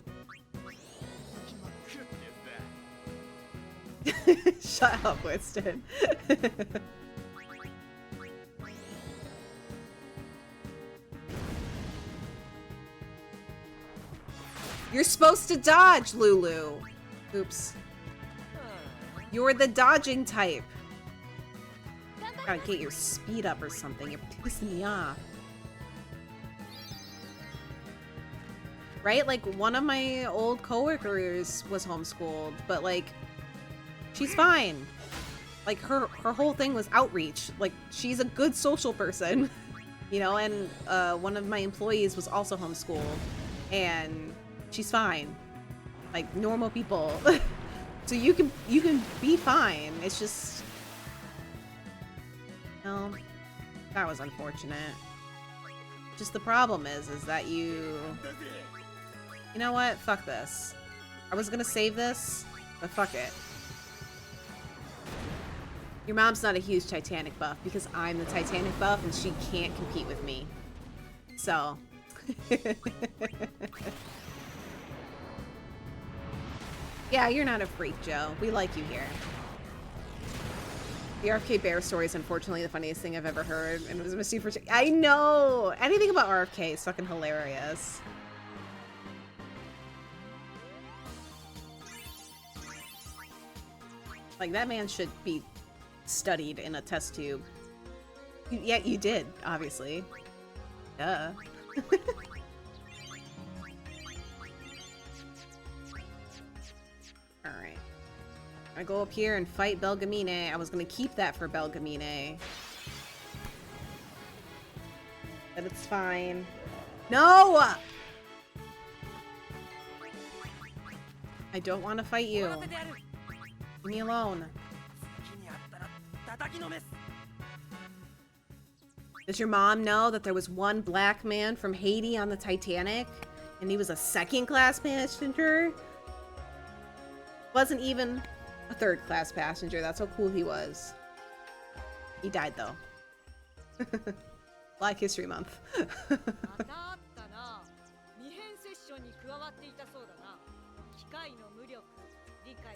Shut up, Winston. You're supposed to dodge, Lulu. Oops. You're the dodging type. Gotta get your speed up or something. You're pissing me off. Right? Like, one of my old coworkers was homeschooled, but, like, she's fine. Like, her whole thing was outreach. Like, she's a good social person. You know, and one of my employees was also homeschooled. And she's fine. Like, normal people. So you can be fine. It's just... No. That was unfortunate. Just the problem is that you... You know what? Fuck this. I was gonna save this, but fuck it. Your mom's not a huge Titanic buff because I'm the Titanic buff and she can't compete with me. So. Yeah, you're not a freak, Joe. We like you here. The RFK Bear story is unfortunately the funniest thing I've ever heard, and it was a super... I know! Anything about RFK is fucking hilarious. Like, that man should be studied in a test tube. Yeah, you did, obviously. Duh. Alright. I go up here and fight Belgamine. I was gonna keep that for Belgamine. But it's fine. No! I don't want to fight you. Leave me alone. Does your mom know that there was one black man from Haiti on the Titanic? And he was a second-class passenger? Wasn't even a third-class passenger. That's how cool he was. He died, though. Black History Month.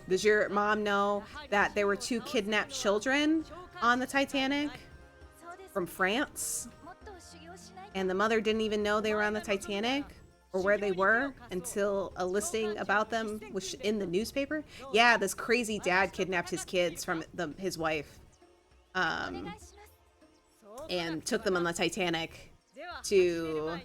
Does your mom know that there were 2 kidnapped children on the Titanic from France? And the mother didn't even know they were on the Titanic or where they were until a listing about them was in the newspaper? Yeah, this crazy dad kidnapped his kids from his wife and took them on the Titanic to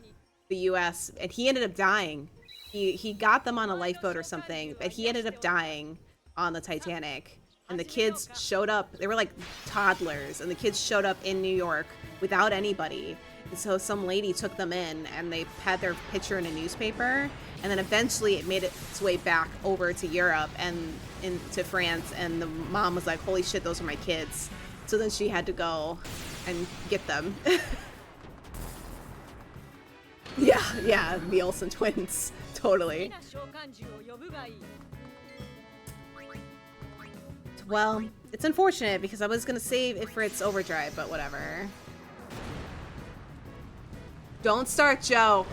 the US, and he ended up dying. He got them on a lifeboat or something, but he ended up dying on the Titanic. And the kids showed up. They were like toddlers, and the kids showed up in New York without anybody. And so some lady took them in, and they had their picture in a newspaper. And then eventually it made its way back over to Europe and into France. And the mom was like, holy shit, those are my kids. So then she had to go and get them. Yeah, the Olsen twins. Totally. Well, it's unfortunate because I was gonna save it for its overdrive, but whatever. Don't start, Joe.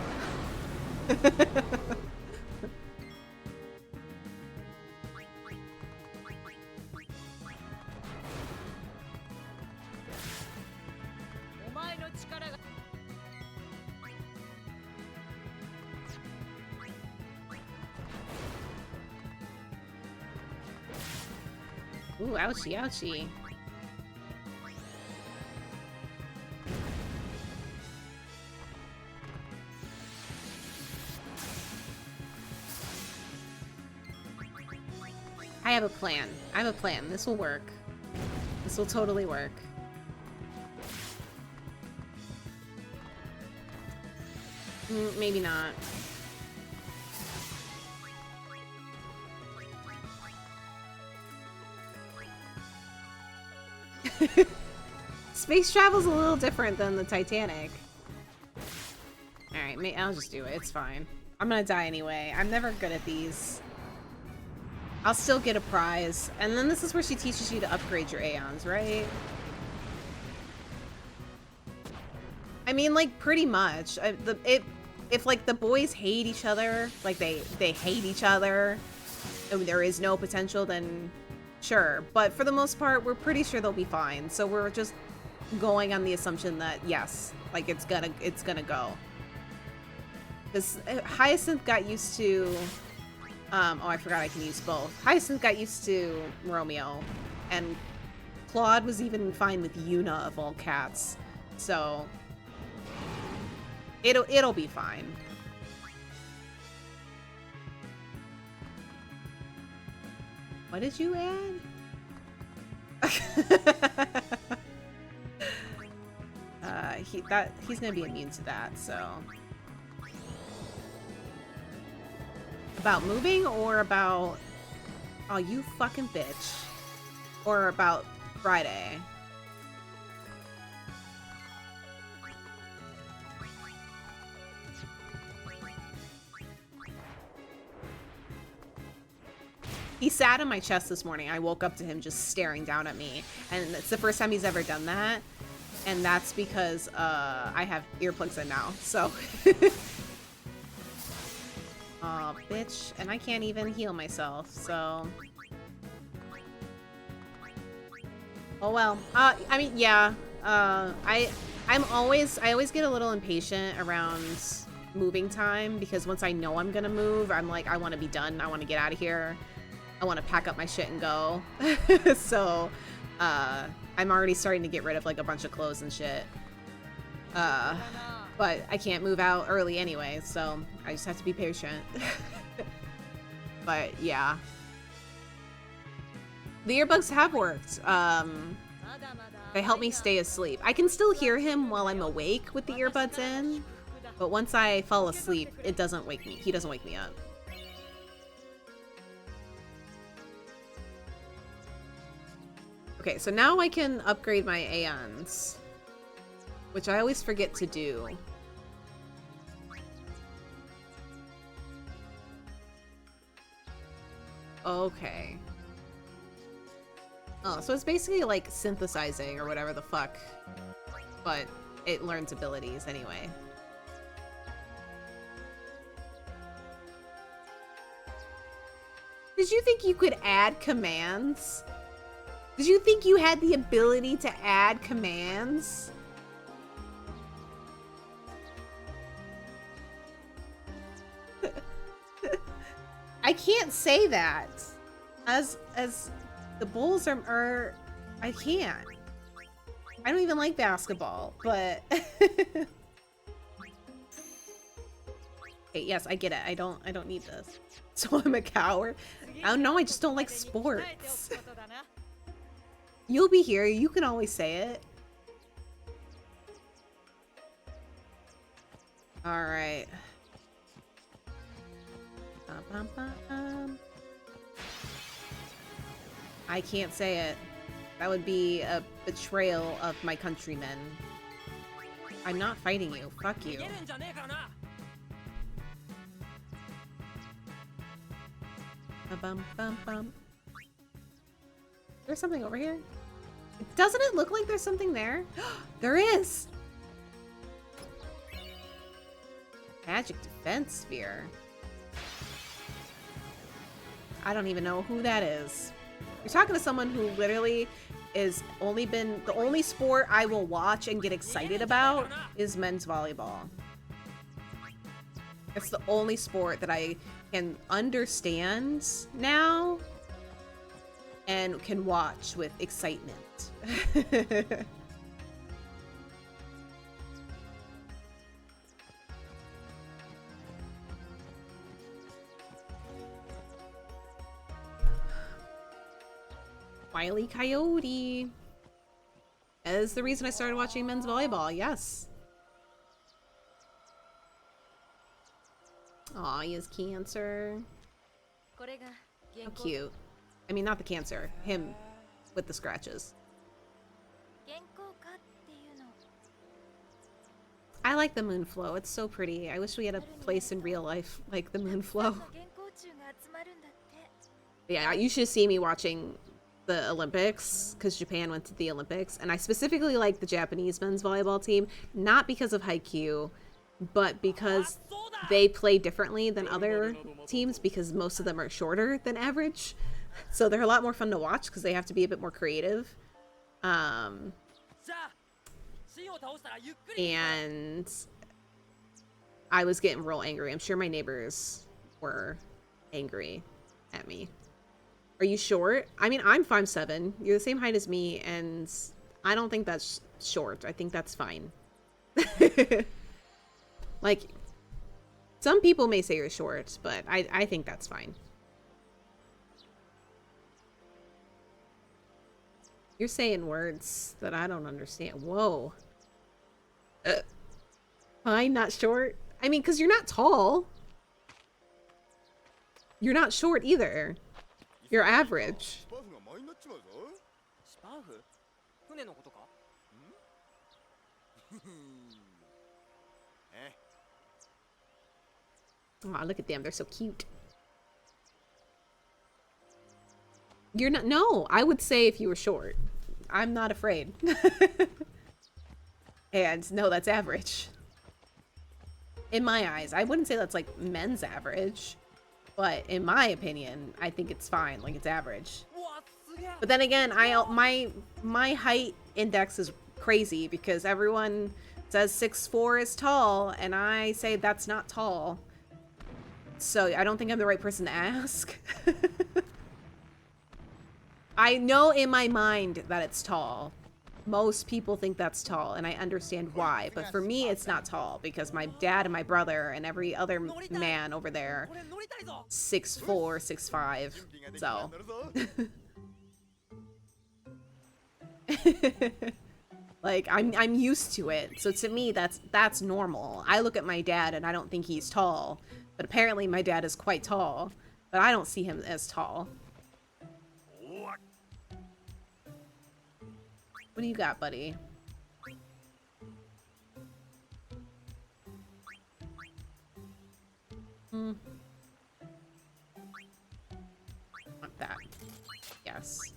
Ooh, ouchie, ouchie. I have a plan. I have a plan. This will work. This will totally work. Maybe not. Space travel's a little different than the Titanic. Alright, I'll just do it. It's fine. I'm gonna die anyway. I'm never good at these. I'll still get a prize. And then this is where she teaches you to upgrade your Aeons, right? I mean, like, pretty much. If, like, the boys hate each other, like, they hate each other, and there is no potential, then sure. But for the most part, we're pretty sure they'll be fine. So we're just going on the assumption that, yes, like, it's gonna go. Because Hyacinth got used to... oh, I forgot I can use both. Hyacinth got used to Romeo, and Claude was even fine with Yuna of all cats. So it'll be fine. What did you add? He's gonna be immune to that, so. About moving or about... Oh, you fucking bitch. Or about Friday. He sat on my chest this morning. I woke up to him just staring down at me. And it's the first time he's ever done that. And that's because I have earplugs in now, so... Aw, bitch. And I can't even heal myself, so... Oh well. I mean, yeah. I always get a little impatient around moving time, because once I know I'm gonna move, I'm like, I want to be done. I want to get out of here. I want to pack up my shit and go. So, I'm already starting to get rid of, like, a bunch of clothes and shit. But I can't move out early anyway, so I just have to be patient. But, yeah. The earbuds have worked. They help me stay asleep. I can still hear him while I'm awake with the earbuds in, but once I fall asleep, it doesn't wake me. He doesn't wake me up. Okay, so now I can upgrade my Aeons, which I always forget to do. Okay. Oh, so it's basically like synthesizing or whatever the fuck, but it learns abilities anyway. Did you think you could add commands? Did you think you had the ability to add commands? I can't say that. As the Bulls are I can't. I don't even like basketball, but okay, yes, I get it. I don't need this. So I'm a coward. Oh no, I just don't like sports. You'll be here. You can always say it. All right. I can't say it. That would be a betrayal of my countrymen. I'm not fighting you. Fuck you. Bum. There's something over here. Doesn't it look like there's something there? There is! Magic defense sphere. I don't even know who that is. You're talking to someone who literally is the only sport I will watch and get excited about is men's volleyball. It's the only sport that I can understand now and can watch with excitement. Wile E. Coyote. That is the reason I started watching men's volleyball, yes. Aw, he has cancer. How cute. I mean, not the cancer. Him with the scratches. I like the moon flow. It's so pretty. I wish we had a place in real life like the moon flow. Yeah, you should see me watching the Olympics because Japan went to the Olympics, and I specifically like the Japanese men's volleyball team, not because of Haikyuu, but because they play differently than other teams because most of them are shorter than average. So they're a lot more fun to watch because they have to be a bit more creative. And I was getting real angry. I'm sure my neighbors were angry at me. Are you short? I mean, I'm 5'7". You're the same height as me, and I don't think that's short. I think that's fine. Like, some people may say you're short, but I think that's fine. You're saying words that I don't understand. Whoa. Fine, not short? I mean, because you're not tall. You're not short either. You're average. Aw, look at them. They're so cute. You're not... No, I would say if you were short. I'm not afraid. And no, that's average. In my eyes. I wouldn't say that's like men's average. But in my opinion, I think it's fine. Like, it's average. But then again, my height index is crazy because everyone says 6'4" is tall, and I say that's not tall. So I don't think I'm the right person to ask. I know in my mind that it's tall. Most people think that's tall, and I understand why. But for me, it's not tall because my dad and my brother and every other man over there, 6'4", 6'5". So. Like, I'm used to it. So to me, that's normal. I look at my dad and I don't think he's tall. But apparently my dad is quite tall. But I don't see him as tall. What do you got, buddy? Want that. Yes.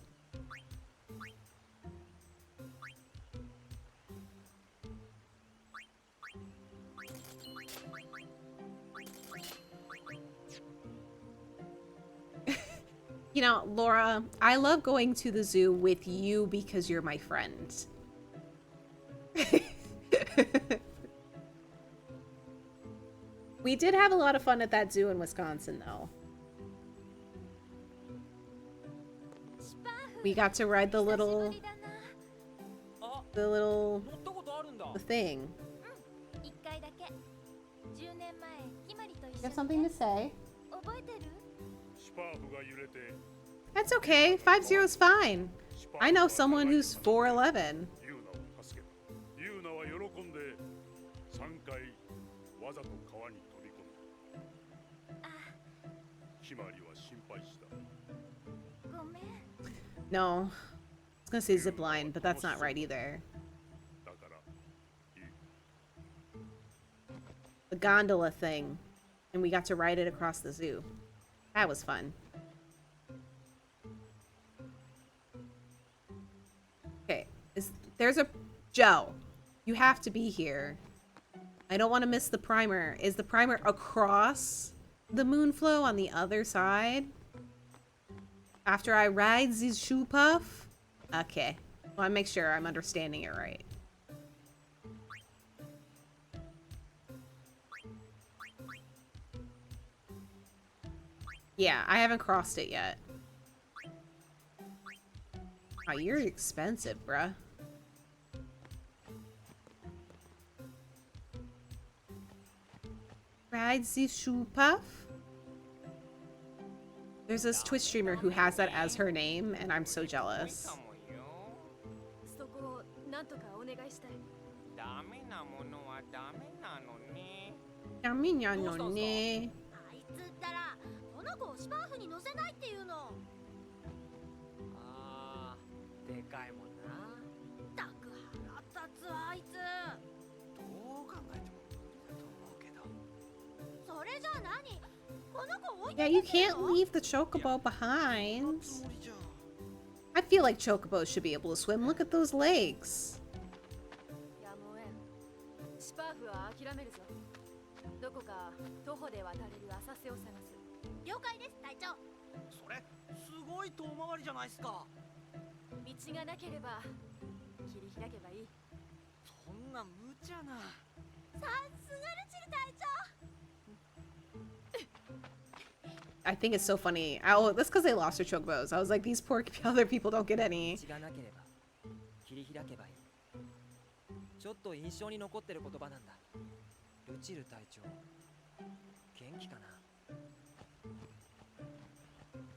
You know, Laura, I love going to the zoo with you because you're my friend. We did have a lot of fun at that zoo in Wisconsin, though. We got to ride the thing. You have something to say? That's okay. 50 is fine. I know someone who's 4'11". No. I was gonna say zipline, but that's not right either. The gondola thing. And we got to ride it across the zoo. That was fun. Okay. There's a... Joe. You have to be here. I don't want to miss the primer. Is the primer across the Moonflow on the other side? After I ride the shoe puff? Okay. Well, I make sure I'm understanding it right. Yeah, I haven't crossed it yet. Oh, you're expensive, bruh. Ride the shoe puff? There's this Twitch streamer who has that as her name, and I'm so jealous. Yeah, you can't leave the chocobo behind. I feel like chocobos should be able to swim. Look at those legs. I think it's so funny. Oh, that's because they lost their chocobos. I was like, these poor other people don't get any.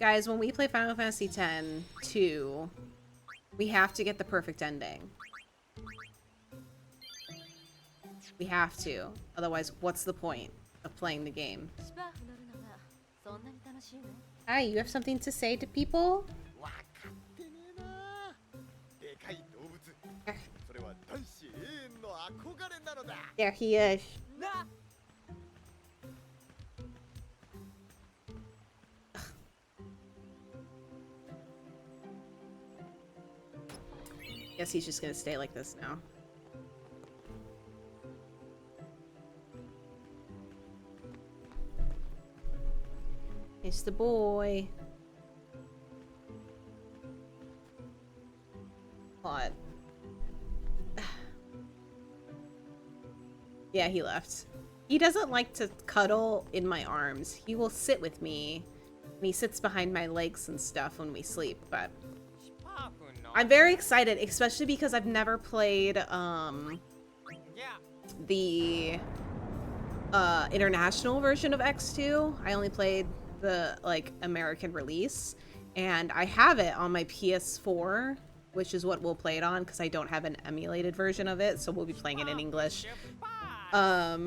Guys, when we play Final Fantasy X-2, we have to get the perfect ending. We have to. Otherwise, what's the point of playing the game? Hi, you have something to say to people? There he is. Guess he's just gonna stay like this now. It's the boy. What? Yeah, he left. He doesn't like to cuddle in my arms. He will sit with me, and he sits behind my legs and stuff when we sleep, but... I'm very excited, especially because I've never played, the, international version of X2. I only played the, like, American release, and I have it on my PS4, which is what we'll play it on, because I don't have an emulated version of it, so we'll be playing it in English. I've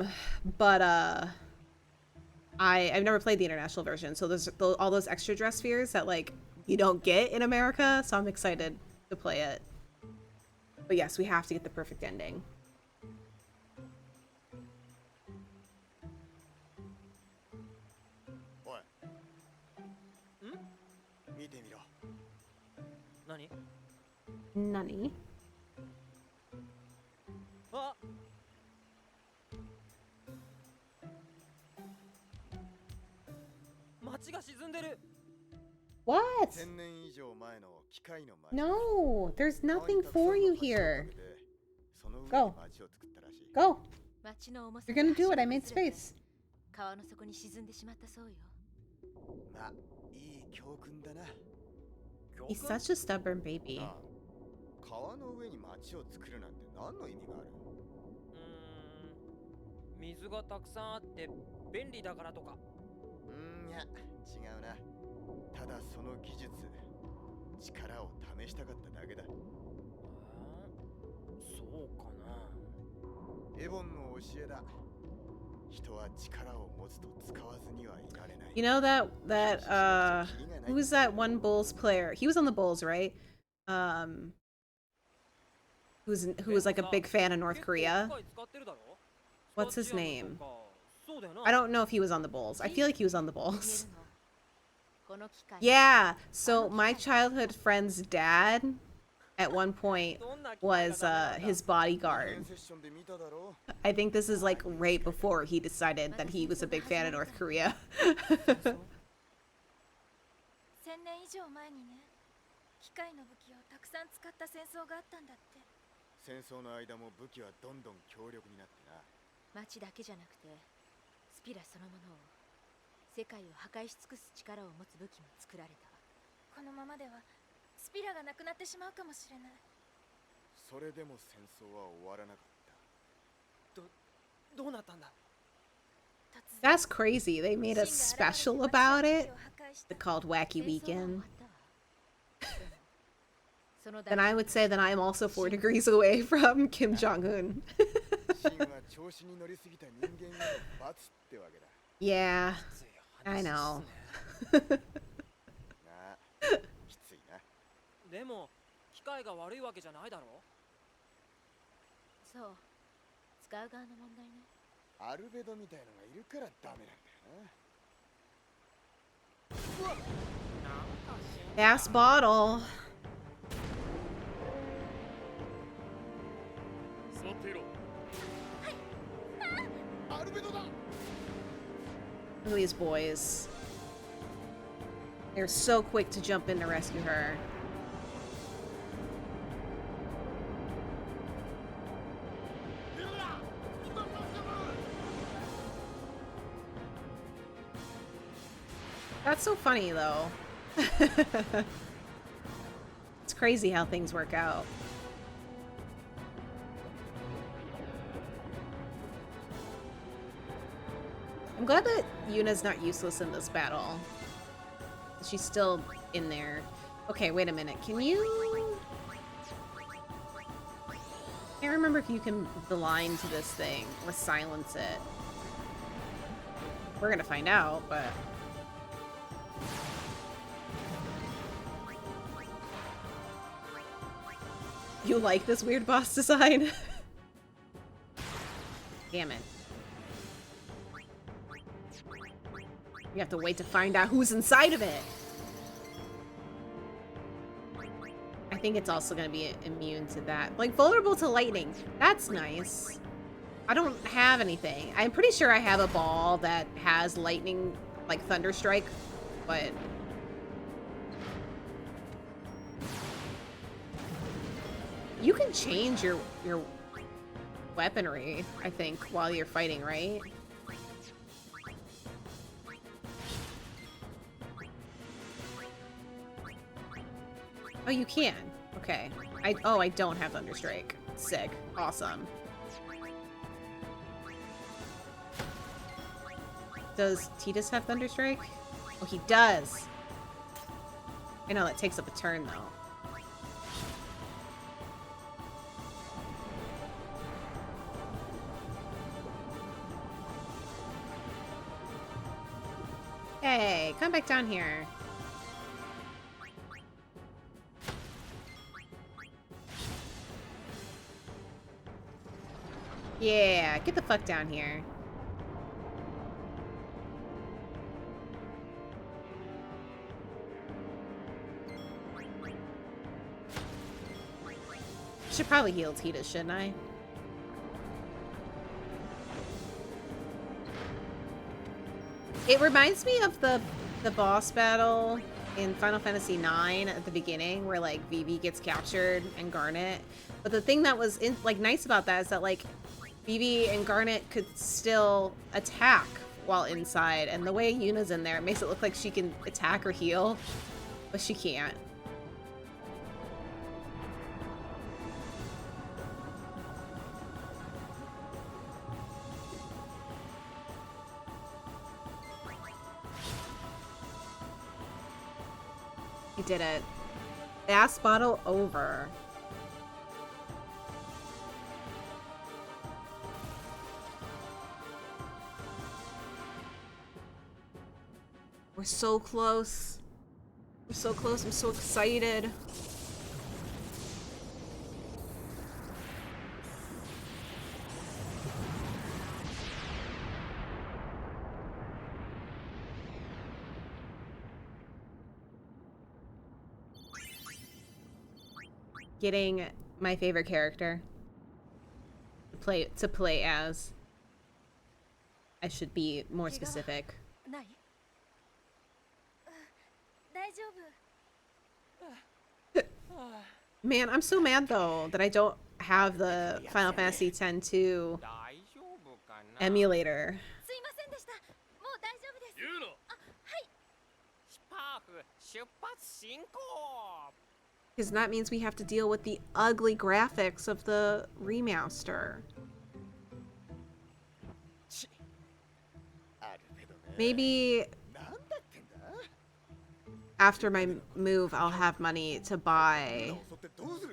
never played the international version, so there's all those extra dress spheres that, like, you don't get in America, so I'm excited to play it. But yes, we have to get the perfect ending. Nani? What? No, there's nothing for you here. Go. Go. You're gonna do it. I made space. He's such a stubborn baby. You know that who was that one Bulls player? He was on the Bulls, right? Who was like a big fan of North Korea. What's his name? I don't know if he was on the Bulls. I feel like he was on the Bulls. Yeah, so my childhood friend's dad at one point was his bodyguard. I think this is like right before he decided that he was a big fan of North Korea. That's crazy. They made a special about it. It's called Wacky Weekend. Then I would say that I'm also 4 degrees away from Kim Jong-un. Yeah, I know. Gas bottle. Look at these boys. They're so quick to jump in to rescue her. That's so funny, though. It's crazy how things work out. I'm glad that Yuna's not useless in this battle. She's still in there. Okay, wait a minute. Can you... I can't remember if you can blind to this thing or silence it. We're gonna find out, but... You like this weird boss design? Damn it. You have to wait to find out who's inside of it. I think it's also going to be immune to that. Like, vulnerable to lightning. That's nice. I don't have anything. I'm pretty sure I have a ball that has lightning, like Thunder Strike, but... You can change your weaponry, I think, while you're fighting, right? Oh, you can. Okay. I don't have Thunderstrike. Sick. Awesome. Does Tidus have Thunderstrike? Oh, he does. I know that takes up a turn, though. Hey, come back down here. Yeah, get the fuck down here. Should probably heal Tidus, shouldn't I? It reminds me of the boss battle in Final Fantasy IX at the beginning, where like Vivi gets captured and Garnet. But the thing that was nice about that is that like Vivi and Garnet could still attack while inside, and the way Yuna's in there, it makes it look like she can attack or heal, but she can't. He did it. Fast bottle over. We're so close. We're so close. I'm so excited. Getting my favorite character to play as. I should be more specific. Man, I'm so mad though that I don't have the Final Fantasy X-2 emulator. Because that means we have to deal with the ugly graphics of the remaster. Maybe after my move, I'll have money to buy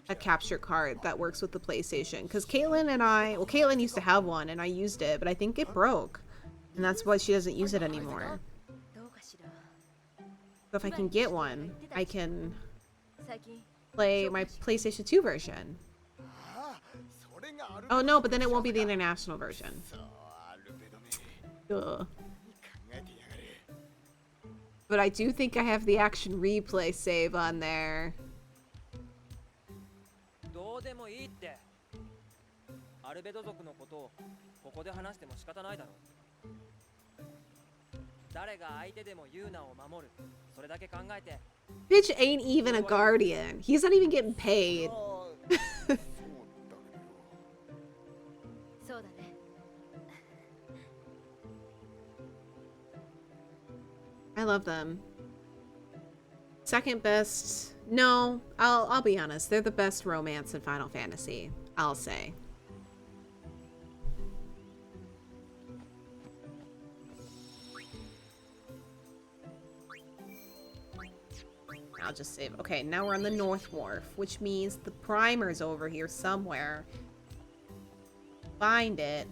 a capture card that works with the PlayStation. Because Caitlin and well, Caitlin used to have one and I used it, but I think it broke. And that's why she doesn't use it anymore. So if I can get one, I can play my PlayStation 2 version. Oh no, but then it won't be the international version. Ugh. But I do think I have the action replay save on there. Bitch ain't even a guardian. He's not even getting paid. I love them. Second best. No, I'll be honest. They're the best romance in Final Fantasy, I'll say. I'll just save. Okay, now we're on the North Wharf, which means the primer's over here somewhere. Find it.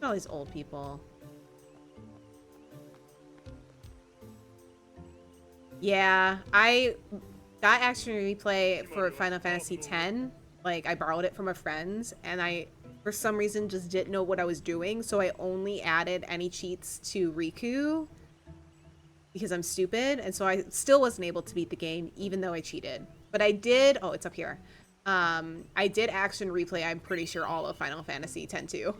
All these old people. Yeah, I got action replay for Final Fantasy X. Like, I borrowed it from a friend, and I, for some reason, just didn't know what I was doing, so I only added any cheats to Riku because I'm stupid, and so I still wasn't able to beat the game, even though I cheated. But I did, oh, it's up here. I did action replay, I'm pretty sure, all of Final Fantasy X too.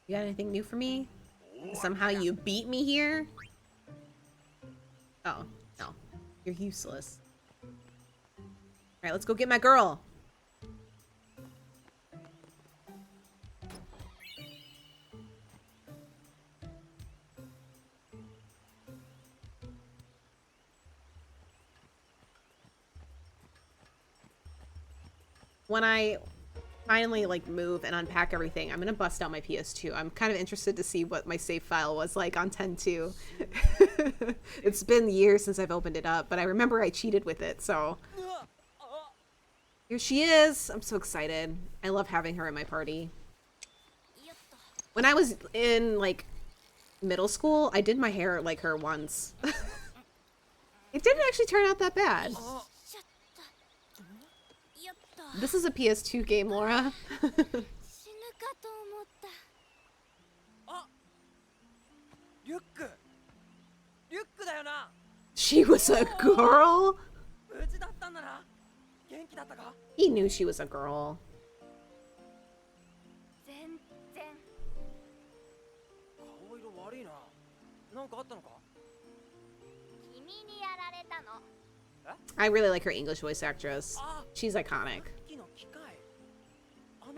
You got anything new for me? Somehow you beat me here? Oh, no. You're useless. Alright, let's go get my girl. When I finally like move and unpack everything, I'm gonna bust out my PS2. I'm kind of interested to see what my save file was like on 10.2. It's been years since I've opened it up, but I remember I cheated with it, so here she is. I'm so excited. I love having her in my party. When I was in like middle school, I did my hair like her once. It didn't actually turn out that bad. This is a PS2 game, Laura. She was a girl? He knew she was a girl. I really like her English voice actress. She's iconic.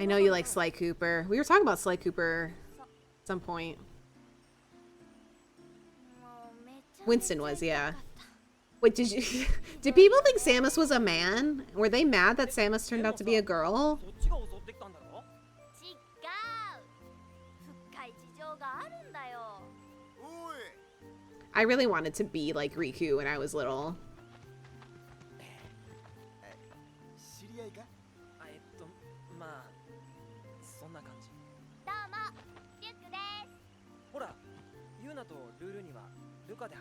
I know you like Sly Cooper. We were talking about Sly Cooper at some point. Winston was, yeah. Wait, did you... Did people think Samus was a man? Were they mad that Samus turned out to be a girl? I really wanted to be like Riku when I was little.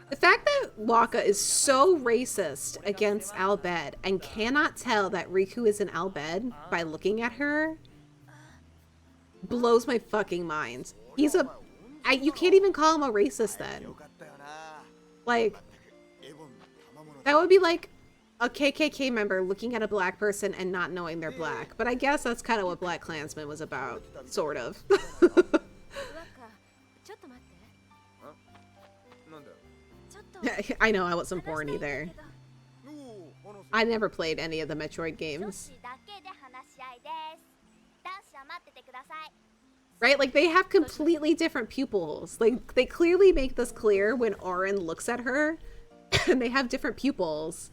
The fact that Waka is so racist against Albed and cannot tell that Riku is an Albed by looking at her blows my fucking mind. He's a... you can't even call him a racist then. Like, that would be like a KKK member looking at a black person and not knowing they're black. But I guess that's kind of what Black Klansman was about, sort of. I know, I wasn't born either. I never played any of the Metroid games. Right? Like, they have completely different pupils. Like, they clearly make this clear when Auron looks at her, and they have different pupils.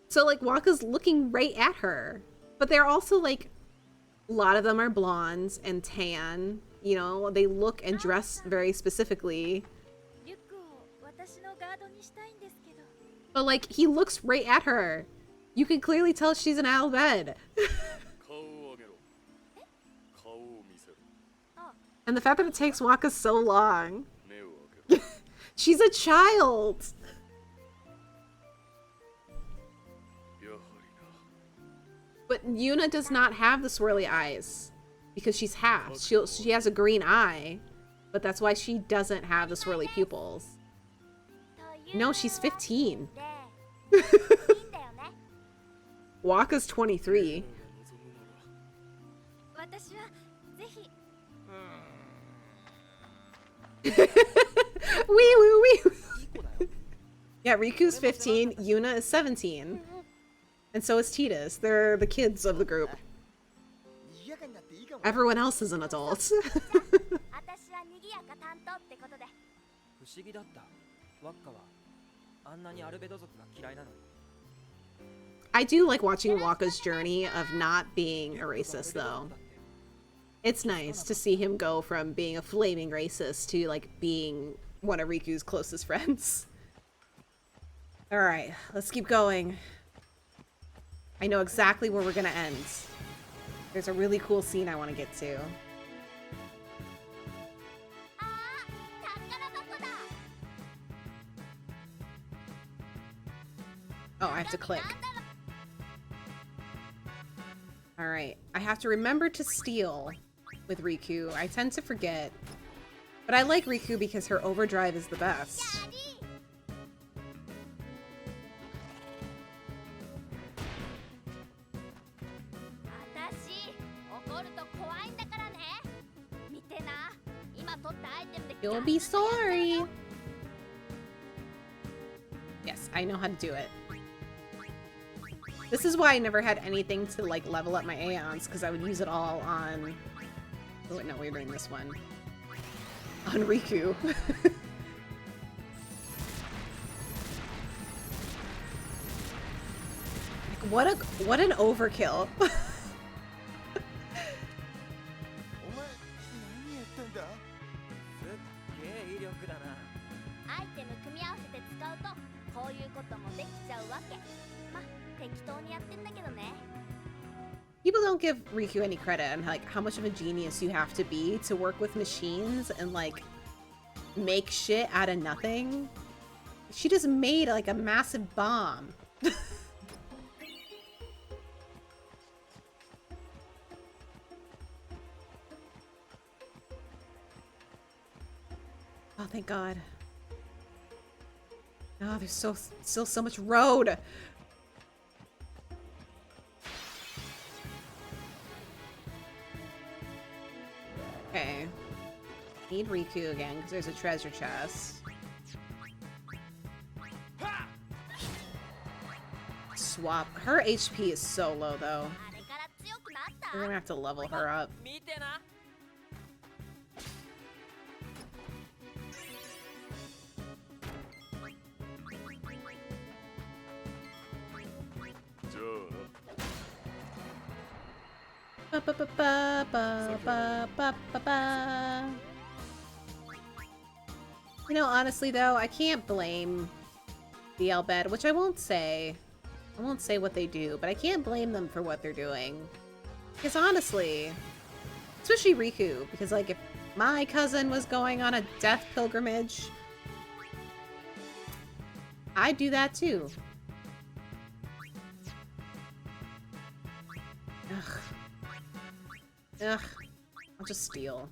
So, like, Waka's looking right at her. But they're also, like, a lot of them are blondes and tan. You know, they look and dress very specifically. But, like, he looks right at her. You can clearly tell she's an Albed. And the fact that it takes Waka so long. She's a child. But Yuna does not have the swirly eyes because she's half. She has a green eye, but that's why she doesn't have the swirly pupils. No, she's 15. Waka's 23. Wee woo wee. Yeah, Riku's 15, Yuna is 17. And so is Tidus. They're the kids of the group. Everyone else is an adult. I do like watching Waka's journey of not being a racist, though. It's nice to see him go from being a flaming racist to, like, being one of Riku's closest friends. Alright, let's keep going. I know exactly where we're gonna end. There's a really cool scene I want to get to. Oh, I have to click. Alright, I have to remember to steal with Riku. I tend to forget. But I like Riku because her overdrive is the best. You'll be sorry. Yes, I know how to do it. This is why I never had anything to, like, level up my Aeons, because I would use it all on... Oh, wait, no, we're doing this one. On Riku. Like, what an overkill. People don't give Riku any credit on, like, how much of a genius you have to be to work with machines and, like, make shit out of nothing. She just made, like, a massive bomb. Oh, thank God. Oh, there's still so much road. Okay. Need Riku again, because there's a treasure chest. swap. Her HP is so low, though. We're gonna have to level her up. Ba, ba, ba, ba, ba, ba, ba, ba, ba. You know, honestly, though, I can't blame the Elbed, which I won't say. I won't say what they do, but I can't blame them for what they're doing. Because honestly, especially Riku, because like if my cousin was going on a death pilgrimage, I'd do that too. Ugh. Ugh. I'll just steal.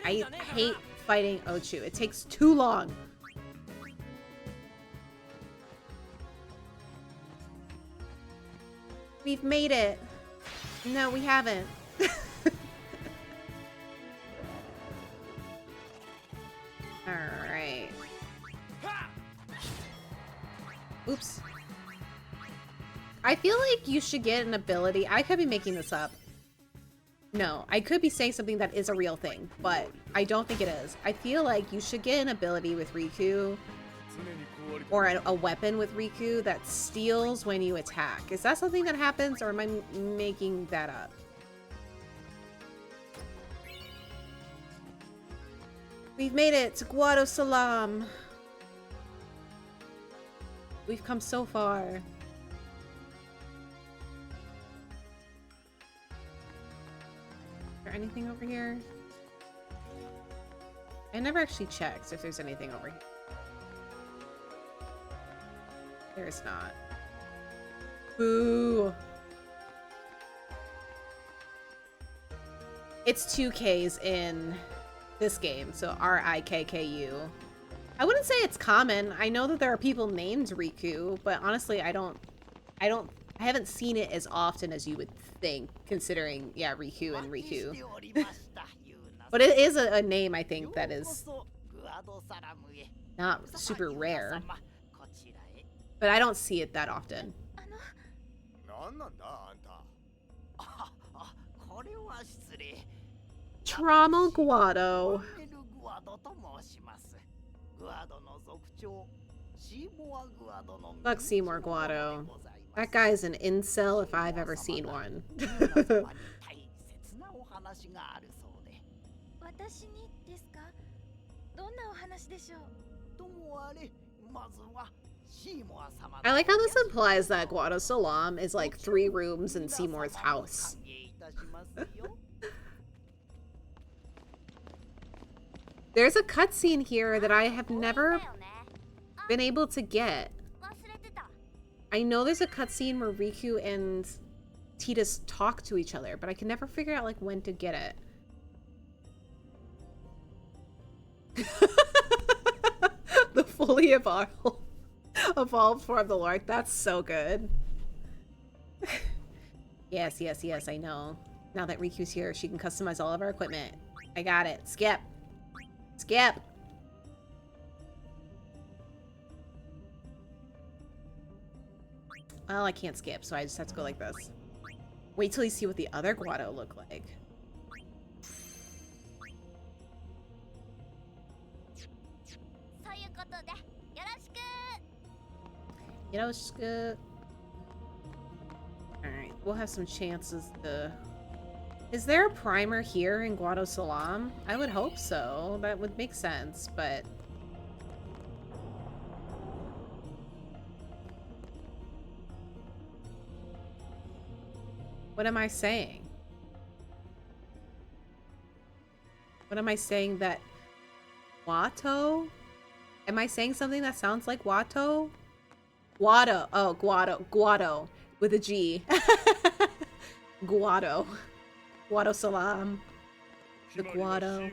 I hate fighting Ochu. It takes too long. We've made it. No, we haven't. Alright. Oops. I feel like you should get an ability. I could be making this up. No, I could be saying something that is a real thing, but I don't think it is. I feel like you should get an ability with Riku, or a weapon with Riku that steals when you attack. Is that something that happens, or am I making that up? We've made it to Guado Salam. We've come so far. Is there anything over here? I never actually checked if there's anything over here. There's not. Boo! It's 2 Ks in this game, so R-I-K-K-U. I wouldn't say it's common. I know that there are people named Riku, but honestly, I haven't seen it as often as you would think, considering, yeah, Riku and Riku. But it is a name, I think, that is not super rare. But I don't see it that often. Trauma Guado. Fuck Seymour Guado. That guy's an incel if I've ever seen one. I like how this implies that Guado Salam is like 3 rooms in Seymour's house. There's a cutscene here that I have never been able to get. I know there's a cutscene where Riku and Tidus talk to each other, but I can never figure out like when to get it. The fully evolved form of the Lord. That's so good. Yes, yes, yes, I know. Now that Riku's here, she can customize all of our equipment. I got it. Skip. Skip. Well, I can't skip, so I just have to go like this. Wait till you see what the other Guado look like. Yoroshiku. Alright, we'll have some chances to... Is there a primer here in Guado Salam? I would hope so. That would make sense, but... What am I saying? What am I saying that... Watto? Am I saying something that sounds like Watto? Guado. Oh, Guado. Guado. With a G. Guado. Guado Salam. The Guado.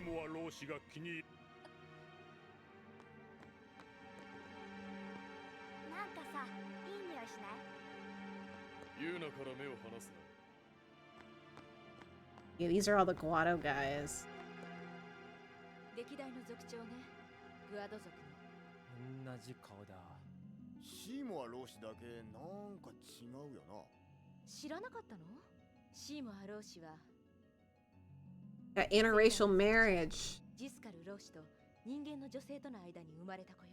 Yeah, these are all the Guado guys. シーモア老子だけなんか違うよな。知らなかったの？シーモア老子は That interracial marriage. ジスカル老子と人間の女性との間に生まれた子よ。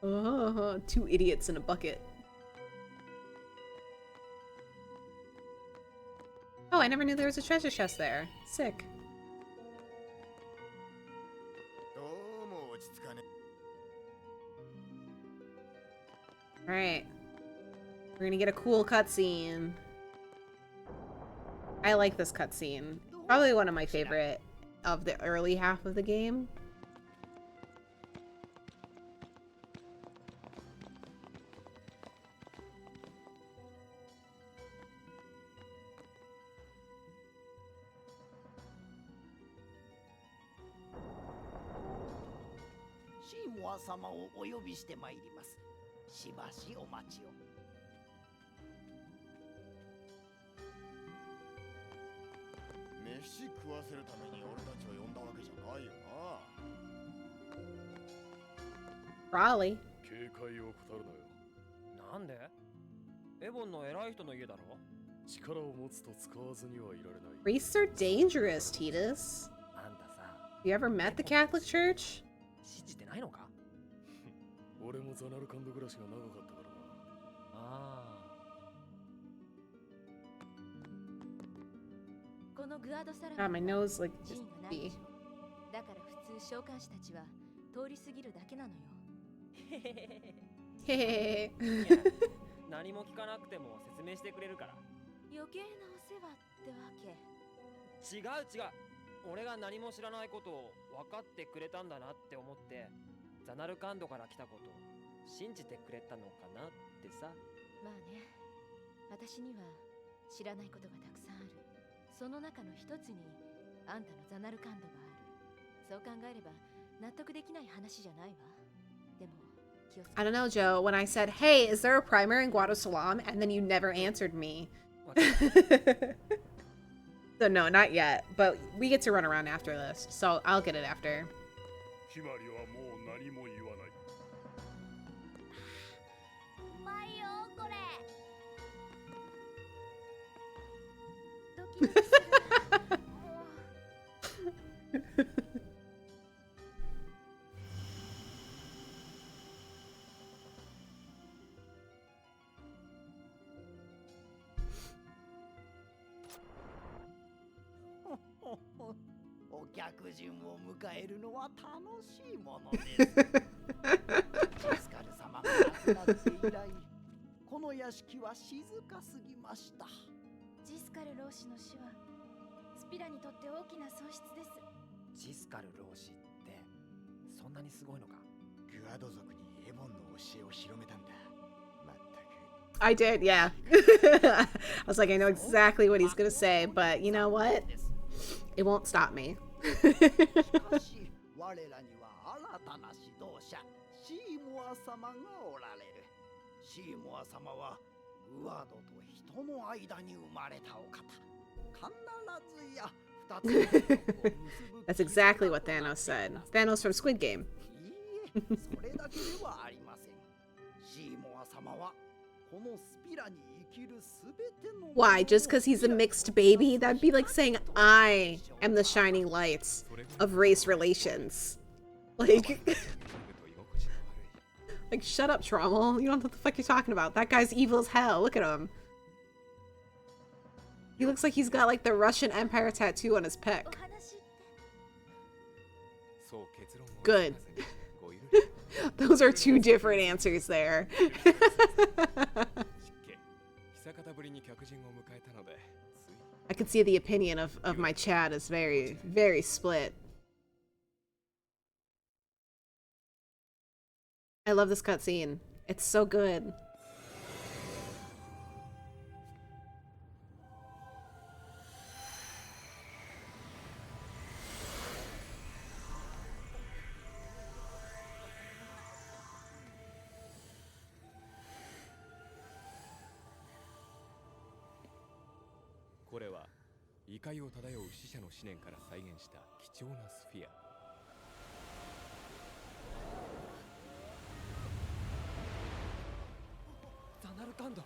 Oh, two idiots in a bucket. Oh, I never knew there was a treasure chest there. Sick. どうも落ち着かね。 Alright. We're gonna get a cool cutscene. I like this cutscene. Probably one of my favorite of the early half of the game. Shimua様をお呼びしてまいります。しばしお待ちを。飯食わせるために俺たちを呼んだわけじゃないよな。Probably. 警戒を怠るなよ。なんで？エボンの偉い人の家だろ？力を持つと使わずにはいられない。 Priests are dangerous, Titus. あんたさ、 You ever met the Catholic Church? 信じてないのか？俺もザナルカンド暮らしが長かったからな。あこのグアドサラ God, my nose like 寺 just 院がないで be. しょ。だから普通召喚師たちは通り過ぎるだけなのよ。あ。へへへへ。 Hey. いや何も聞かなくても説明してくれるから。余計なお世話ってわけ。違う違う。俺が何も知らないことを分かってくれたんだなって思って、ザナルカンドから来たことを信じてくれたのかなってさ。まあね、私には知らないことがたくさんある。その中の一つにあんたのザナルカンドがある。そう考えれば納得できない話じゃないわ。でも気をつけて。 I don't know, Joe. When I said, hey, is there a primary in Guadosalam? And then you never answered me. So no, not yet. But we get to run around after this. So I'll get it after. 決まりはもう何も言わない。うまいよこれ。ドキドキする。お客人を迎えるのは楽しいものです。ジスカル様が亡くなって以来、この屋敷は静かすぎました。ジスカル老子の死はスピラにとって大きな損失です。ジスカル老子ってそんなにすごいのか？グアド族にエボンの教えを広めたんだ。まったく。 I did, yeah. I was like, I know exactly what he's gonna say, but you know what? It won't stop me. しかし我らには新たな指導者シーモア様がおられる。シーモア様はグアドと人の間に生まれたお方。必ずや二つの族を結ぶ That's exactly what Thanos said. Thanos from Squid Game. いいえ、それだけではありません。シーモア様はこのスピラに生きるすべての Why? Just because he's a mixed baby? That'd be like saying I am the shining lights of race relations. Like, like shut up, Trommel. You don't know what the fuck you're talking about. That guy's evil as hell. Look at him. He looks like he's got like the Russian Empire tattoo on his pec. お話って。 Good. Those are two different answers there. I can see the opinion of my chat is very, very split. I love this cutscene. It's so good. This is 異界を漂う死者の思念から再現した貴重なスフィア。ルカンド。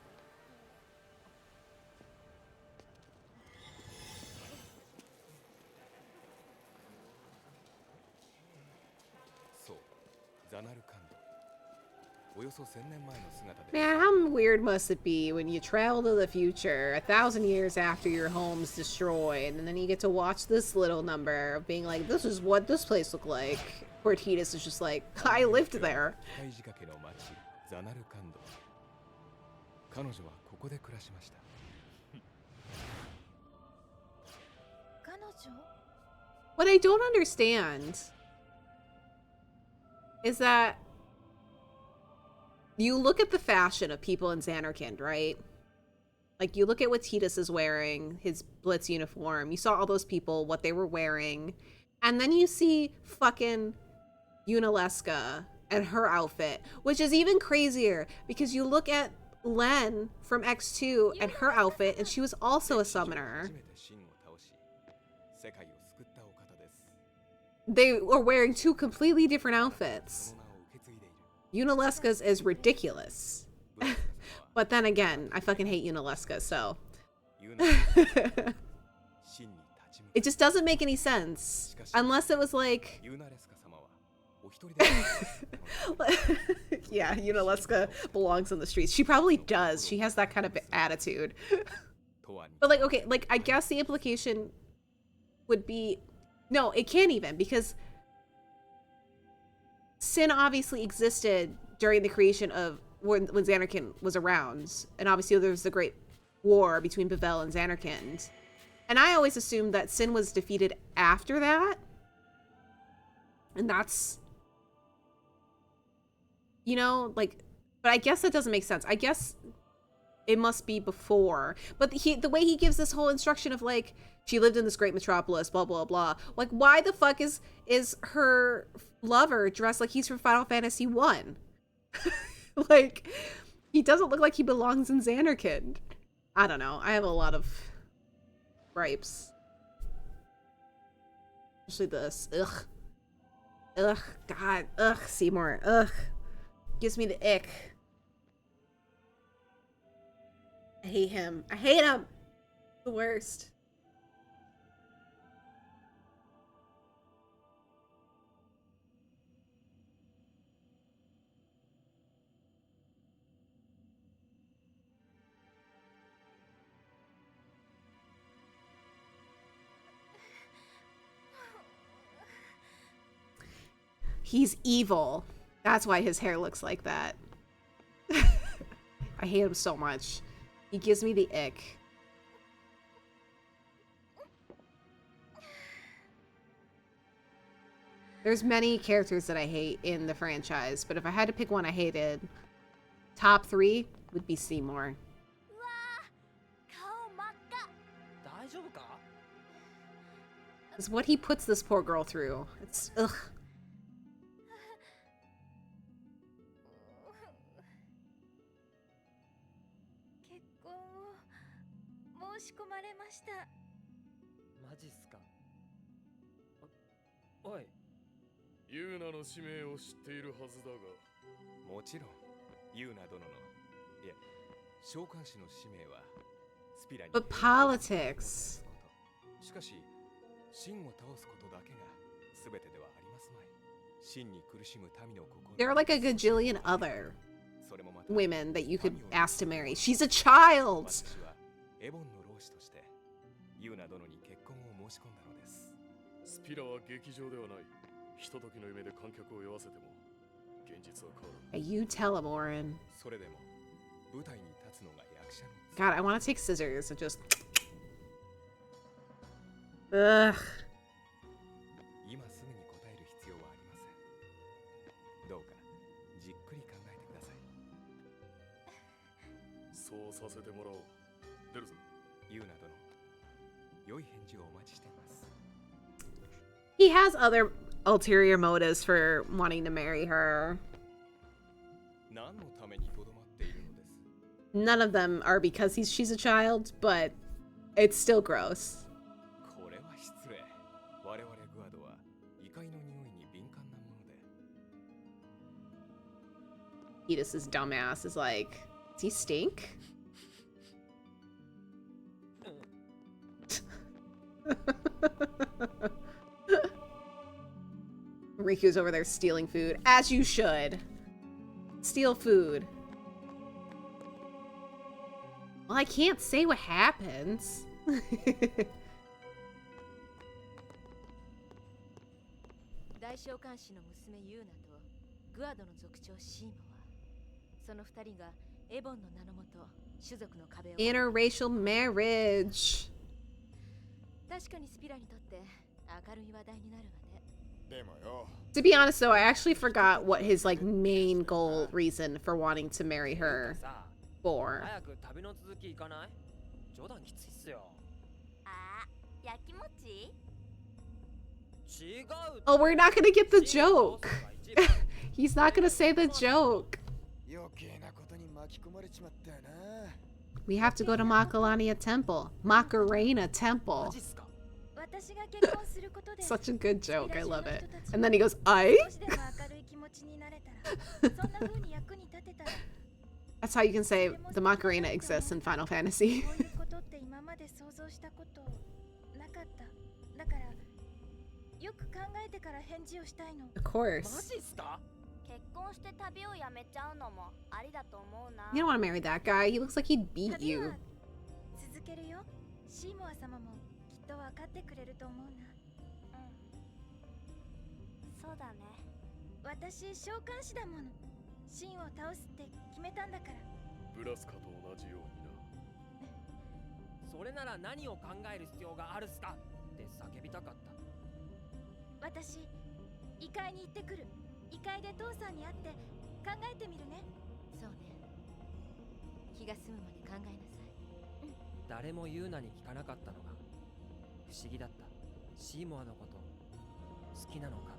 そう、ザナルカンド。およそ1000年前の姿で。 Man, how weird must it be when you travel to the future 1,000 years after your home's destroyed, and then you get to watch this little number of being like, this is what this place looked like. Poor Titus is just like, I lived there. 機械仕掛けの町ザナルカンド。彼女はここで暮らしました。彼女？ What I don't understand is that you look at the fashion of people in Xanarkand, right? Like, you look at what Titus is wearing, his Blitz uniform. You saw all those people, what they were wearing. And then you see fucking Unaleska and her outfit, which is even crazier because you look at Len from X2 and her outfit, and she was also a summoner. 初めてシンを倒し、世界を救ったお方です。 They were wearing two completely different outfits. その名を受け継いでいる。 Unaleska's is ridiculous. But then again, I fucking hate Unaleska, so. ユナレスカはシンに立ち向か It just doesn't make any sense. Unless it was like. ユナレスカ様はお一人で Yeah, Unaleska belongs on the streets. She probably does. She has that kind of attitude. とはに But like, okay, like, I guess the implication would be. No, it can't even, because Sin obviously existed during the creation of when Xanarkand was around, and obviously there was the great war between Bavel and Xanarkand, and I always assumed that Sin was defeated after that, and that's, you know, like, but I guess that doesn't make sense. I guess it must be before, but the way he gives this whole instruction of like, she lived in this great metropolis, blah blah blah, like, why the fuck is her lover dressed like he's from Final Fantasy 1? Like, he doesn't look like he belongs in Xanarkand. I don't know. I have a lot of gripes. Especially this. Ugh. Ugh. God. Ugh. Seymour. Ugh. Gives me the ick. I hate him. I hate him. The worst. He's evil. That's why his hair looks like that. I hate him so much. He gives me the ick. There's many characters that I hate in the franchise, but if I had to pick one I hated, top 3 would be Seymour. うわー、顔真っ赤。大丈夫か？ It's what he puts this poor girl through. It's ugh. 結婚を申し込まれました。マジっすか？おい、ユーナの使命を知っているはずだが。もちろんユーナ殿のいえ召喚師の使命はスピラに But politics. しかしシンを倒すことだけが全てではありますまい。シンに苦しむ民の心 There are like a gajillion other それもまた women that you could ask to marry. She's a child! 私はエボンの老子としてユーナ殿に結婚を申し込んだのです。スピラは劇場ではない。ひとときの夢で観客を酔わせても現実は変わら Hey, you tell him, Oren. それでも舞台に立つのが役者の God, I want to take scissors and just. Ugh. 今すぐに答える必要はありません。どうかじっくり考えてください。そうさせてもらおう。出るぞ。ユーナ殿、良い返事をお待ちしています。 He has other ulterior motives for wanting to marry her. 何のためにとどまっているのです。 None of them are because she's a child, but it's still gross. これは失礼。我々グアドは異界の匂いに敏感なもので。 Edith's dumbass is like, Does he stink? Riku's over there stealing food. As you should. Steal food. Well, I can't say what happens. 大召喚師の娘ユーナとグアドの族長シーモア、その二人がエボンの名のもと種族の壁を Interracial marriage. 確かにスピラにとって明るい話題になるわね。でもよ、 To be honest though, I actually forgot what his like main goal reason for wanting to marry her さあ for. 早く旅の続き行かない？冗談きついっすよ。あ、焼きもち？違う。 Oh, we're not gonna get the joke. He's not gonna say the joke. 余計なことに巻き込まれちまったよな。 We have to go to Makalania Temple. Macarena Temple. マジっすか？私が結婚することで Such a good joke. I love it. And then he goes, I? 少しでも明るい気持ちになれたら、そんな風に役に立てたら。 That's how you can say the Macarena exists in Final Fantasy. こういうことって今まで想像したことなかった。だからよく考えてから返事をしたいの。 Of マ course. ジっすか？結婚して旅をやめちゃうのもありだと思うな。 You don't want to marry that guy. He looks like he'd beat 旅 you. は続けるよ。シーモア様もきっと分かってくれると思うな。うん。そうだね。私召喚師だもの。シンを倒すって決めたんだから。ブラスカと同じようにな。それなら何を考える必要があるっすかって叫びたかった。私、異界に行ってくる。異界で父さんに会って考えてみるね。そうね。気が済むまで考えなさい。誰もユーナに聞かなかったのが不思議だった。シーモアのこと好きなのか。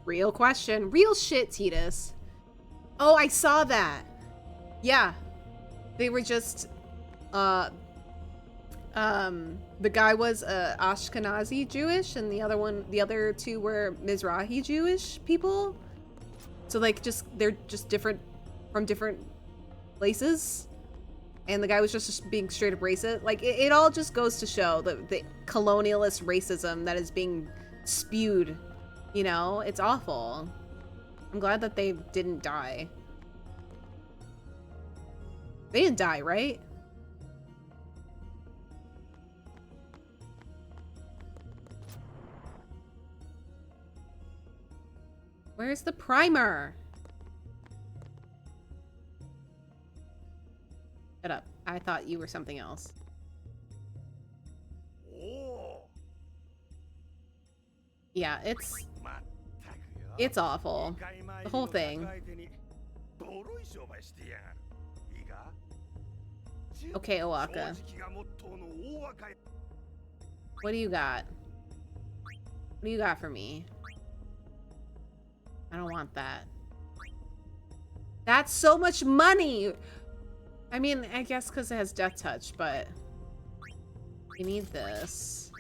Real question. Real shit, Titus. Oh, I saw that. Yeah. They were just, the guy was Ashkenazi Jewish, and the other two were Mizrahi Jewish people. So like, they're just different from different places. And the guy was just being straight up racist. Like, it all just goes to show the colonialist racism that is being spewed. You know, it's awful. I'm glad that they didn't die. They didn't die, right? Where's the primer? Shut up. I thought you were something else. おお。 Yeah, it's まったくよ。 it's awful. The whole thing. Okay, Owaka. What do you got? What do you got for me? I don't want that. That's so much money! I mean, I guess because it has Death Touch, but... You need this.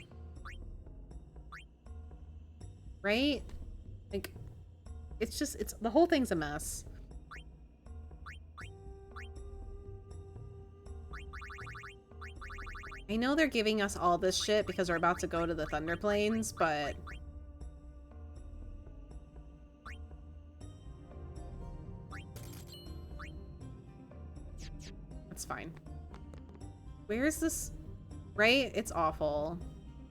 Right? Like, it's just, the whole thing's a mess. I know they're giving us all this shit because we're about to go to the Thunder Plains, but... That's fine. Where is this? Right? It's awful.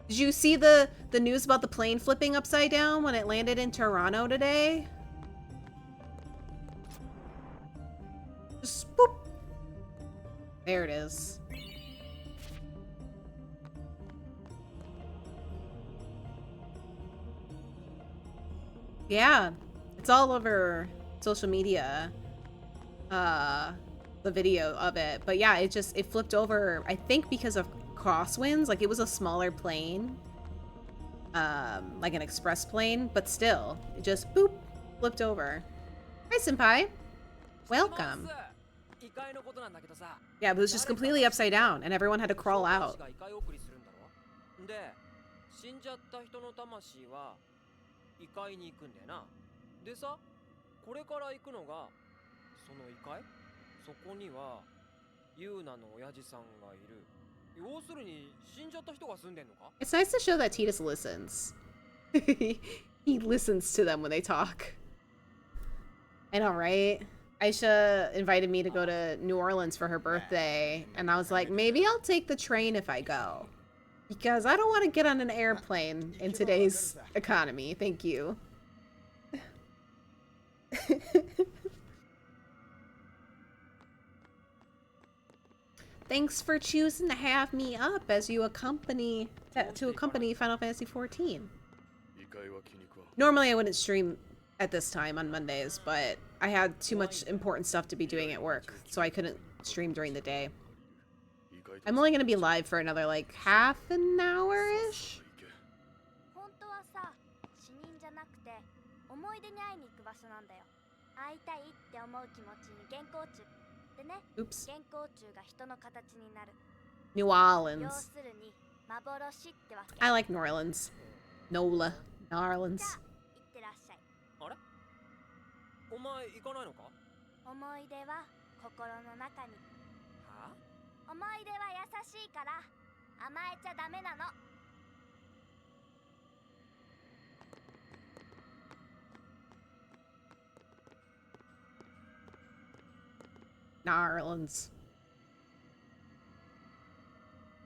Did you see the news about the plane flipping upside down when it landed in Toronto today? Just boop. There it is. Yeah, it's all over social media. The video of it, but yeah, it flipped over, I think because of crosswinds. Like, it was a smaller plane, like an express plane, but still, it just boop, flipped over. Hi, senpai. Welcome. Yeah, but it was just completely upside down, and everyone had to crawl out. 死んじゃった人の魂は異界に行くんだよな。でさ、これから行くのがその異界？そこにはユーナの親父さんがいる。要するに死んじゃった人が住んでんのか？ It's nice to show that Titus listens. He listens to them when they talk. I know, right? Aisha invited me to go to New Orleans for her birthday, and I was like, maybe I'll take the train if I go. Because I don't want to get on an airplane in today's economy. Thank you. Thanks for choosing to have me up as you accompany to accompany Final Fantasy XIV. Normally I wouldn't stream at this time on Mondays, but I had too much important stuff to be doing at work, so I couldn't stream during the day. I'm only gonna be live for another like half an hour-ish. 本当はさ、死人じゃなくて思い出に会いに行く場所なんだよ。会いたいって思う気持ちに原稿中でね。 Oops. 原稿中が人の形になる。 New 要 Orleans. するに幻ってわけ。 I like New Orleans. NOLA. New Orleans. じゃあ行ってらっしゃい。あれ？お前行かないのか？思い出は心の中に。はあ？思い出は優しいから甘えちゃダメなの。 New Orleans.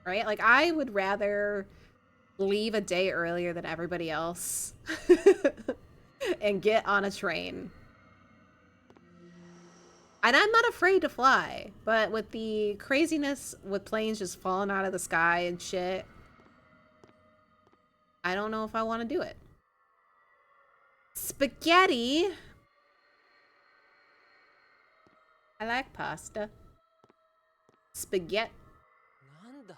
Right? Like, I would rather leave a day earlier than everybody else and get on a train. And I'm not afraid to fly, but with the craziness with planes just falling out of the sky and shit, I don't know if I want to do it. Spaghetti. I like pasta. Spaghetti. なんだ？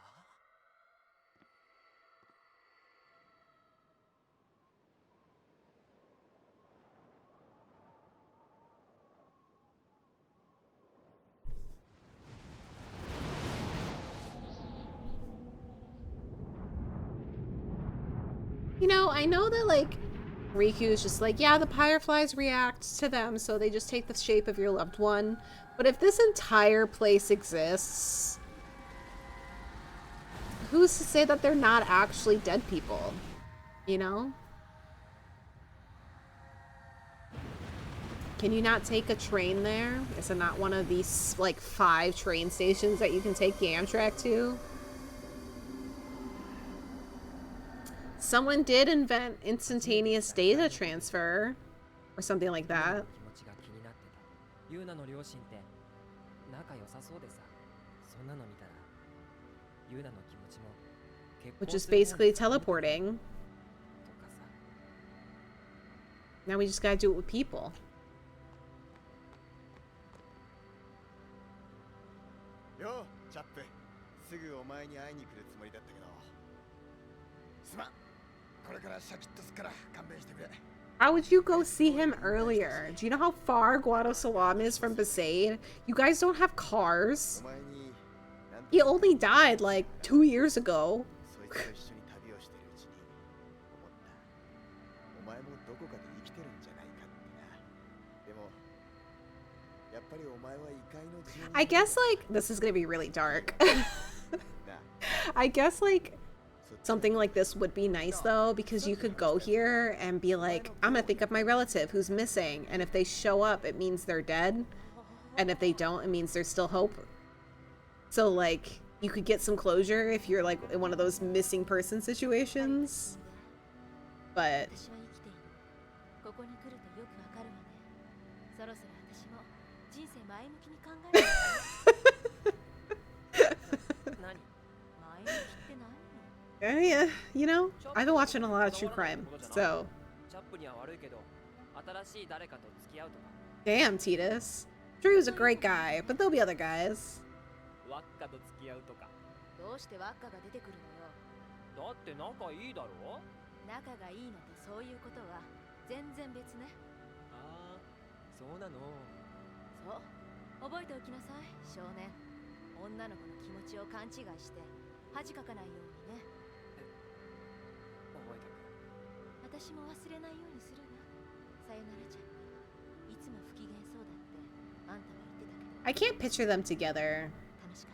You know, I know that, like, Riku's just like, yeah, the fireflies react to them, so they just take the shape of your loved one. But if this entire place exists, who's to say that they're not actually dead people? You know? Can you not take a train there? Is it not one of these, like, 5 train stations that you can take the Amtrak to? Someone did invent instantaneous data transfer or something like that. 気持ちが気になってた。ユーナの両親って仲良さそうでさ、そんなの見たらユーナの気持ちも結婚 Which is するもん basically teleporting. とかさ。 Now we just gotta do it with people. ようチャップ、すぐお前に会いに来るつもりだったけど、すまん、これからシャキッとすっから勘弁してくれ。 How would you go see him earlier? Do you know how far Guadalajara is from Besaid? You guys don't have cars. お前になんと He only died like 2 years ago. そいつと一緒に旅をしてるうちに思った。お前もどこかで生きてるんじゃないかってな。でもやっぱりお前は異界の住人 I guess like this is gonna be really dark. な。 I guess like something like this would be nice though, because you could go here and be like, I'm gonna think of my relative who's missing, and if they show up it means they're dead, and if they don't it means there's still hope. So like you could get some closure if you're like in one of those missing person situations, but 私は生きている。ここに来るとよくわかるわね。そろそろ私も人生前向きに考える。何？前向きって何？ yeah, you know, I've been watching a lot of true crime, so チャップには悪いけど、新しい誰かと付き合うとか、 damn Titus. Drew's a great guy, but there'll be other guys. ワッカと付き合うとか。どうしてワッカが出てくるのよ。だって仲いいだろ？仲がいいのとそういうことは全然別ね。ああ、そうなの。そう。覚えておきなさい、少年。女の子の気持ちを勘違いして恥かかないようにね。覚えて私も忘れないようにするわ。さよならちゃん。いつも不機嫌そうだってあんたは言ってたけど。 I can't picture them together. 楽しか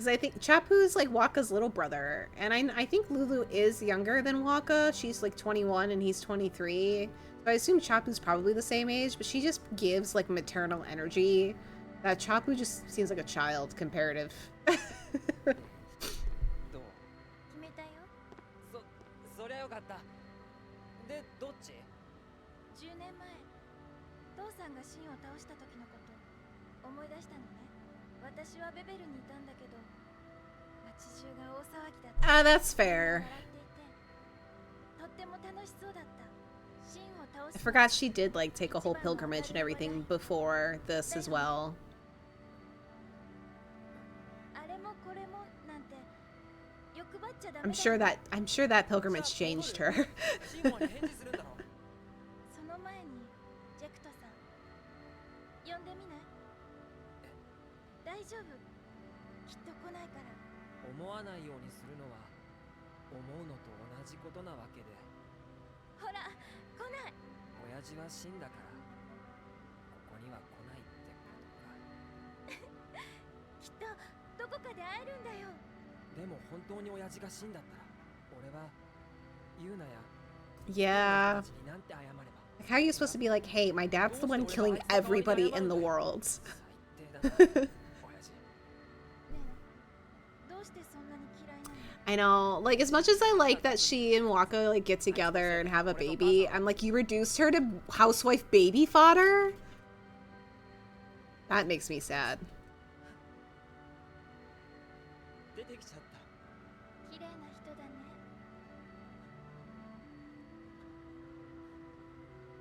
Because I think Chapu's like Waka's little brother, and I think Lulu is younger than Waka. She's like 21 and he's 23. So I assume Chapu's probably the same age, but she just gives like maternal energy. That Chapu just seems like a child comparative. どう決めたよ。そりゃよかった。で、どっち10年前父さんがシンを倒した時のこと思い出したのね。私はベベルにいたんだけど街中が大騒ぎだった。 Ah, that's fair. 笑っていてとっても楽しそうだった。シンを倒 I す forgot she did like take a whole pilgrimage and everything before this as well. あれもこれもなんて欲張っちゃダメ I'm だ sure よ。 that pilgrimage changed her. シモアに返事するんだろその前にジェクトさん呼んでみない？大丈夫、きっと来ないから。思わないようにするのは思うのと同じことなわけで、ほら来ない。親父は死んだからここには来ないってことか。きっとどこかで会えるんだよ。でも本当に親父が死んだったら俺はユーナや Yeah. たちになんて謝れば。 Like, how are you supposed to be like, hey, my dad's the one killing everybody in the world? 最低だな親父。ねえ、どうしてそんなに嫌いなの？ I know, like, as much as I like that she and Waka like get together and have a baby, I'm like, you reduced her to housewife baby fodder? That makes me sad. 出てきちゃった。綺麗な人だね。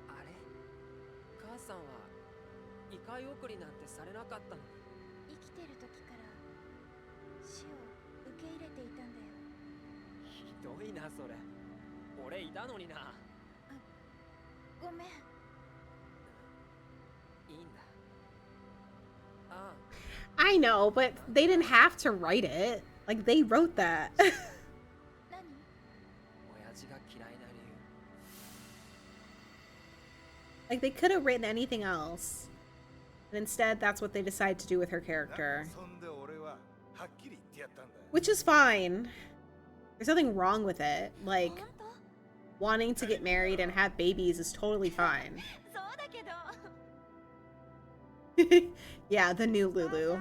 あれ母さんは異界送りなんてされなかったのに。生きてる時から死を受け入れていたんだよ。ひどいなそれ。俺いたのにな。ごめん。いいんだ。ああ。 I know, but they didn't have to write it. Like, they wrote that. 何？親父が嫌いな理由。 Like, they could have written anything else. And instead, that's what they decide to do with her character. そんで俺ははっきり言ってやったんだ。 Which is fine. There's nothing wrong with it. Like, 本当？ wanting to get married and have babies is totally fine. そうだけど。 Yeah, the new Lulu.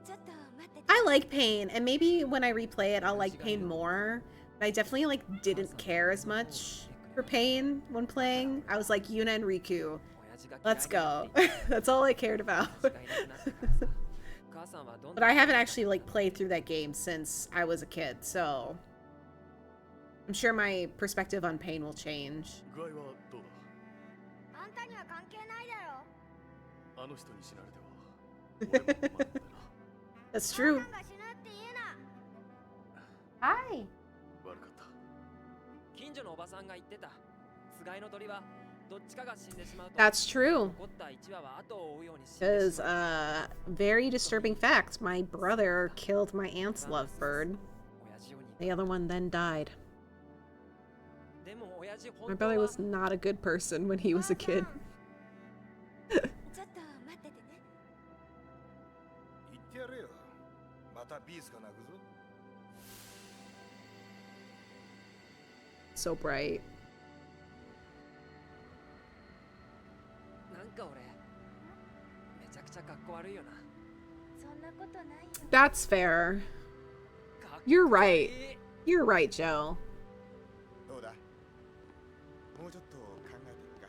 ちょっと待ってて。 I like Pain, and maybe when I replay it, I'll like Pain more. But I definitely like didn't care as much for Pain when playing. I was like Yuna and Riku. 親父が嫌い Let's だっ go. て言って That's all I cared about. 親父がいなくなってからさ。母さんはどん But な I haven't actually like played through that game since I was a kid, so I'm sure my perspective on Pain will change. 具合はどうあんたには関係ないだろ。だあの人に死なれては俺も困るんだな That's true. あんたが死ぬって言うな。 Hi. 悪かった近所のおばさんが言ってた。つがいの鳥はどっちかが死んでしまうと That's true. 残った1羽は後を追うように死んで Because, しまう。 very disturbing fact. My brother killed my aunt's lovebird. 親父を似 The other one then died. でも親父 My 本当 brother は was not a good person when he was a kid. ちょっと待っててね。言ってやれよ。またビーズが鳴くぞ。 So bright. なんか俺めちゃくちゃかっこ悪いよな。そんなことないよ。 That's fair. かっこ You're い right. い。 You're right, Joe. どうだ？もうちょっと考えてみるか。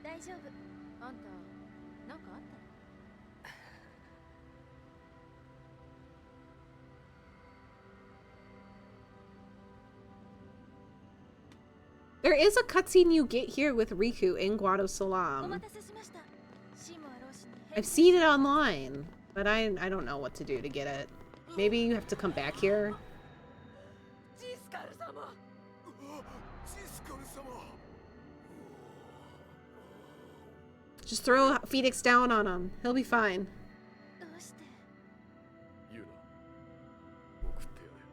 大丈夫。あんたなんかあったの？ There is a cutscene you get here with Riku in Guado お Salam. 待たせしました。シーモア老師に I've seen it online, but I don't know what to do to get it. Maybe you have to come back here. ジスカル様。シスカル様。 Just throw Phoenix down on him. He'll be fine. どうして？ユーナ送ってやれ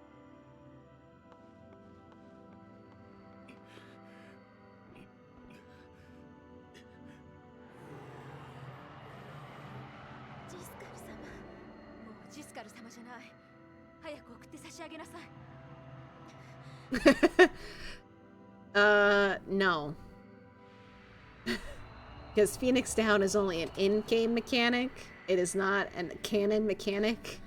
ジスカル様。ジスカル様じゃない。早く送って差し上げなさい。No. Because Phoenix Down is only an in-game mechanic. It is not a canon mechanic.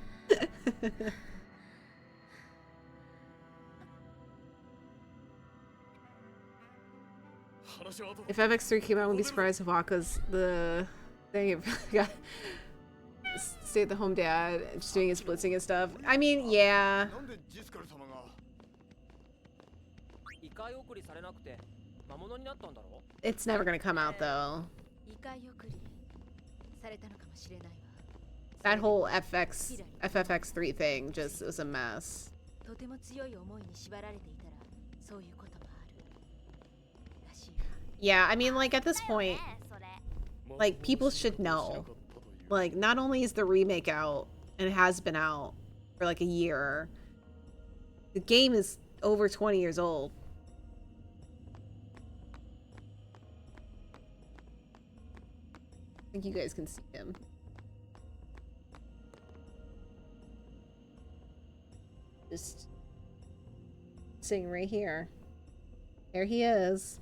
If FX3 came out, I wouldn't be surprised if Waka's the thing got stay at the home dad, just doing his blitzing and stuff. I mean, yeah. なんでジスカル様が 異界送りされなくて魔物になったんだろ It's never gonna come out though. 異界送りされたのかもしれないわ。 That whole FFX3 thing just was a mess. とても強い思いに縛られていたらそういうこともあるらしいわ。 Yeah, I mean, like, at this point, like, people should know. Like, not only is the remake out, and it has been out for like a year, the game is over 20 years old. I think you guys can see him. Just sitting right here. There he is.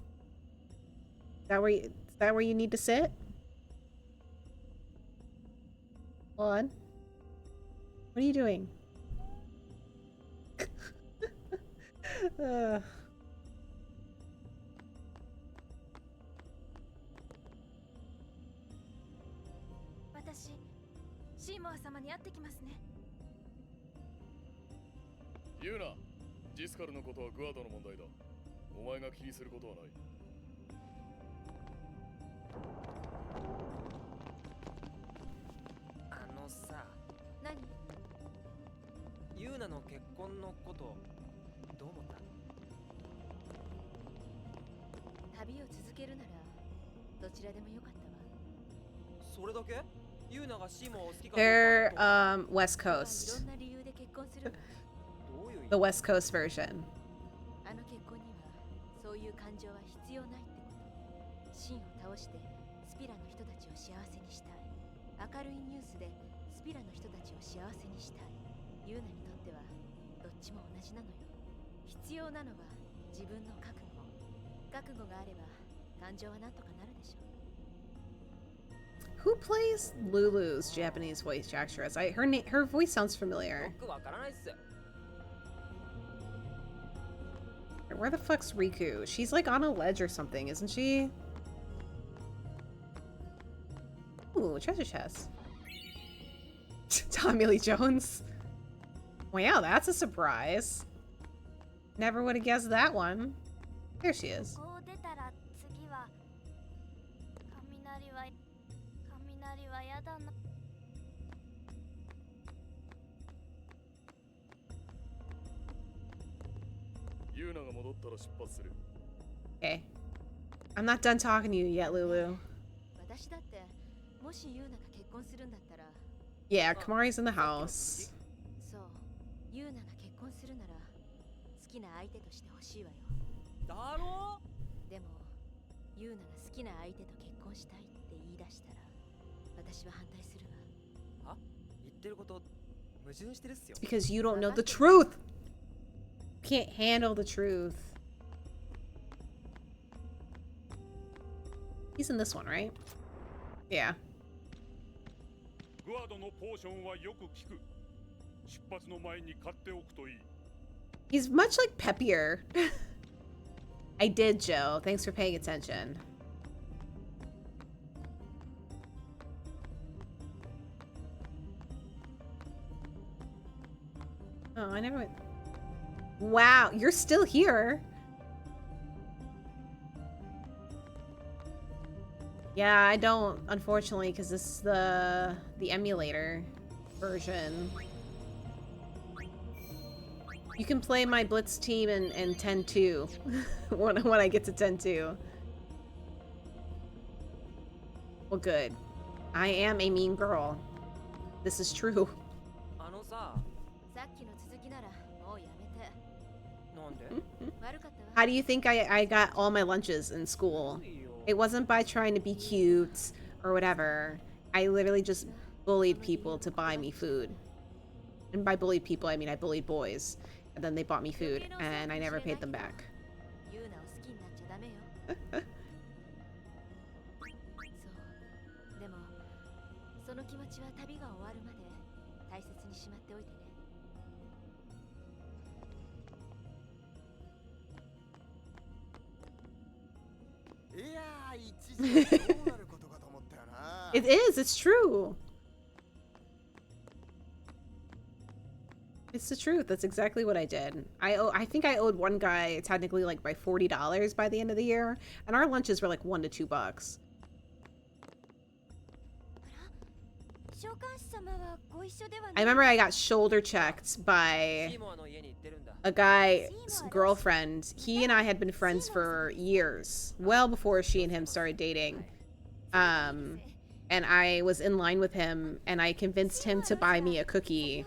Is that where you need to sit? Hold on. What are you doing? uh. 私、シーモア様に会ってきますね。言うな。ジスカルのことはグアドの問題だ。お前が気にすることはない。あのさ、何？ユーナの結婚のことどう思った？旅を続けるならどちらでもよかったわ。それだけ？ユーナがシーモアを好きか They're どうか West いろ Coast. んな理由で結婚するわ。どういう意味？ The West Coast version. あの結婚にはそういう感情は必要ないってこと。シンを倒してスピラの人たちを幸せにしたい。明るいニュースでスピラの人たちを幸せにしたい。ユーナにとってはどっちも同じなのよ。必要なのは自分の覚悟。覚悟があれば感情はなんとかなるでしょう。 Who plays Lulu's Japanese voice actress? Her voice sounds familiar. 僕わからないっす。 Where the fuck's Riku? She's like on a ledge or something, isn't she? Ooh, treasure chest. Tommy Lee Jones. Wow, that's a surprise. Never would have guessed that one. There she is. こう出たら次は雷はやだな。ユーナが戻ったら出発する。 Okay. I'm not done talking to you yet, Lulu. 私だってもしユーナが結婚するんだったら、 Yeah, Kamari's in the house. そう、ユーナが結婚するなら好きな相手として欲しいわよ。だろ？でもユーナが好きな相手と結婚したいって言い出したら私は反対するわ。は？言ってること矛盾してるっすよ。 Because you don't know the truth. You can't handle the truth. He's in this one, right? Yeah. グアドのポーションはよく効く。出発の前に買っておくといい。 He's much like peppier. I did, Joe. Thanks for paying attention. Oh, I never went. Wow, you're still here. Yeah, I don't, unfortunately, because this is the emulator version. You can play my Blitz team in 10-2 when I get to 10-2. Well, good. I am a mean girl. This is true. あのさ、さっきの続きならもうやめて。なんで？悪かったわ。 How do you think I got all my lunches in school? It wasn't by trying to be cute or whatever. I literally just bullied people to buy me food. And by bullied people, I mean I bullied boys. And then they bought me food, and I never paid them back. ユーナを好きになっちゃダメよ。そう。でも、その気持ちは旅が終わるまで大切にしまっておいてね。いやー、一時どうなることかと思ったよな。It is, it's true. It's the truth. That's exactly what I did. I think I owed one guy technically like by $40 by the end of the year, and our lunches were like $1 to $2. 召喚師様はご一緒ではない。 I remember I got shoulder checked by シーモアの家に行ってるんだ。 a guy's girlfriend. He and I had been friends for years, well before she and him started dating. And I was in line with him, and I convinced him to buy me a cookie.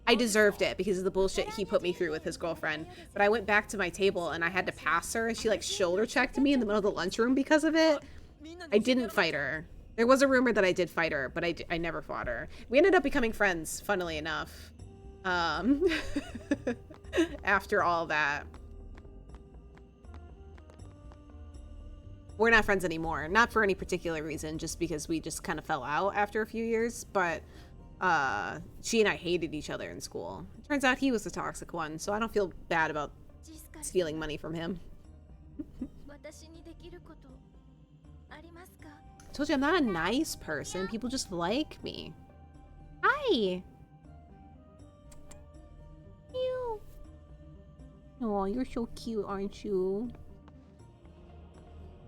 I deserved it because of the bullshit he put me through with his girlfriend. But I went back to my table, and I had to pass her, and she like shoulder checked me in the middle of the lunchroom because of it. I didn't fight her. There was a rumor that I did fight her, but I never fought her. We ended up becoming friends, funnily enough. After all that. We're not friends anymore. Not for any particular reason, just because we just kind of fell out after a few years, but she and I hated each other in school. It turns out he was the toxic one, so I don't feel bad about stealing money from him. I told you I'm not a nice person. People just like me. Hi! You. Oh, you're so cute, aren't you?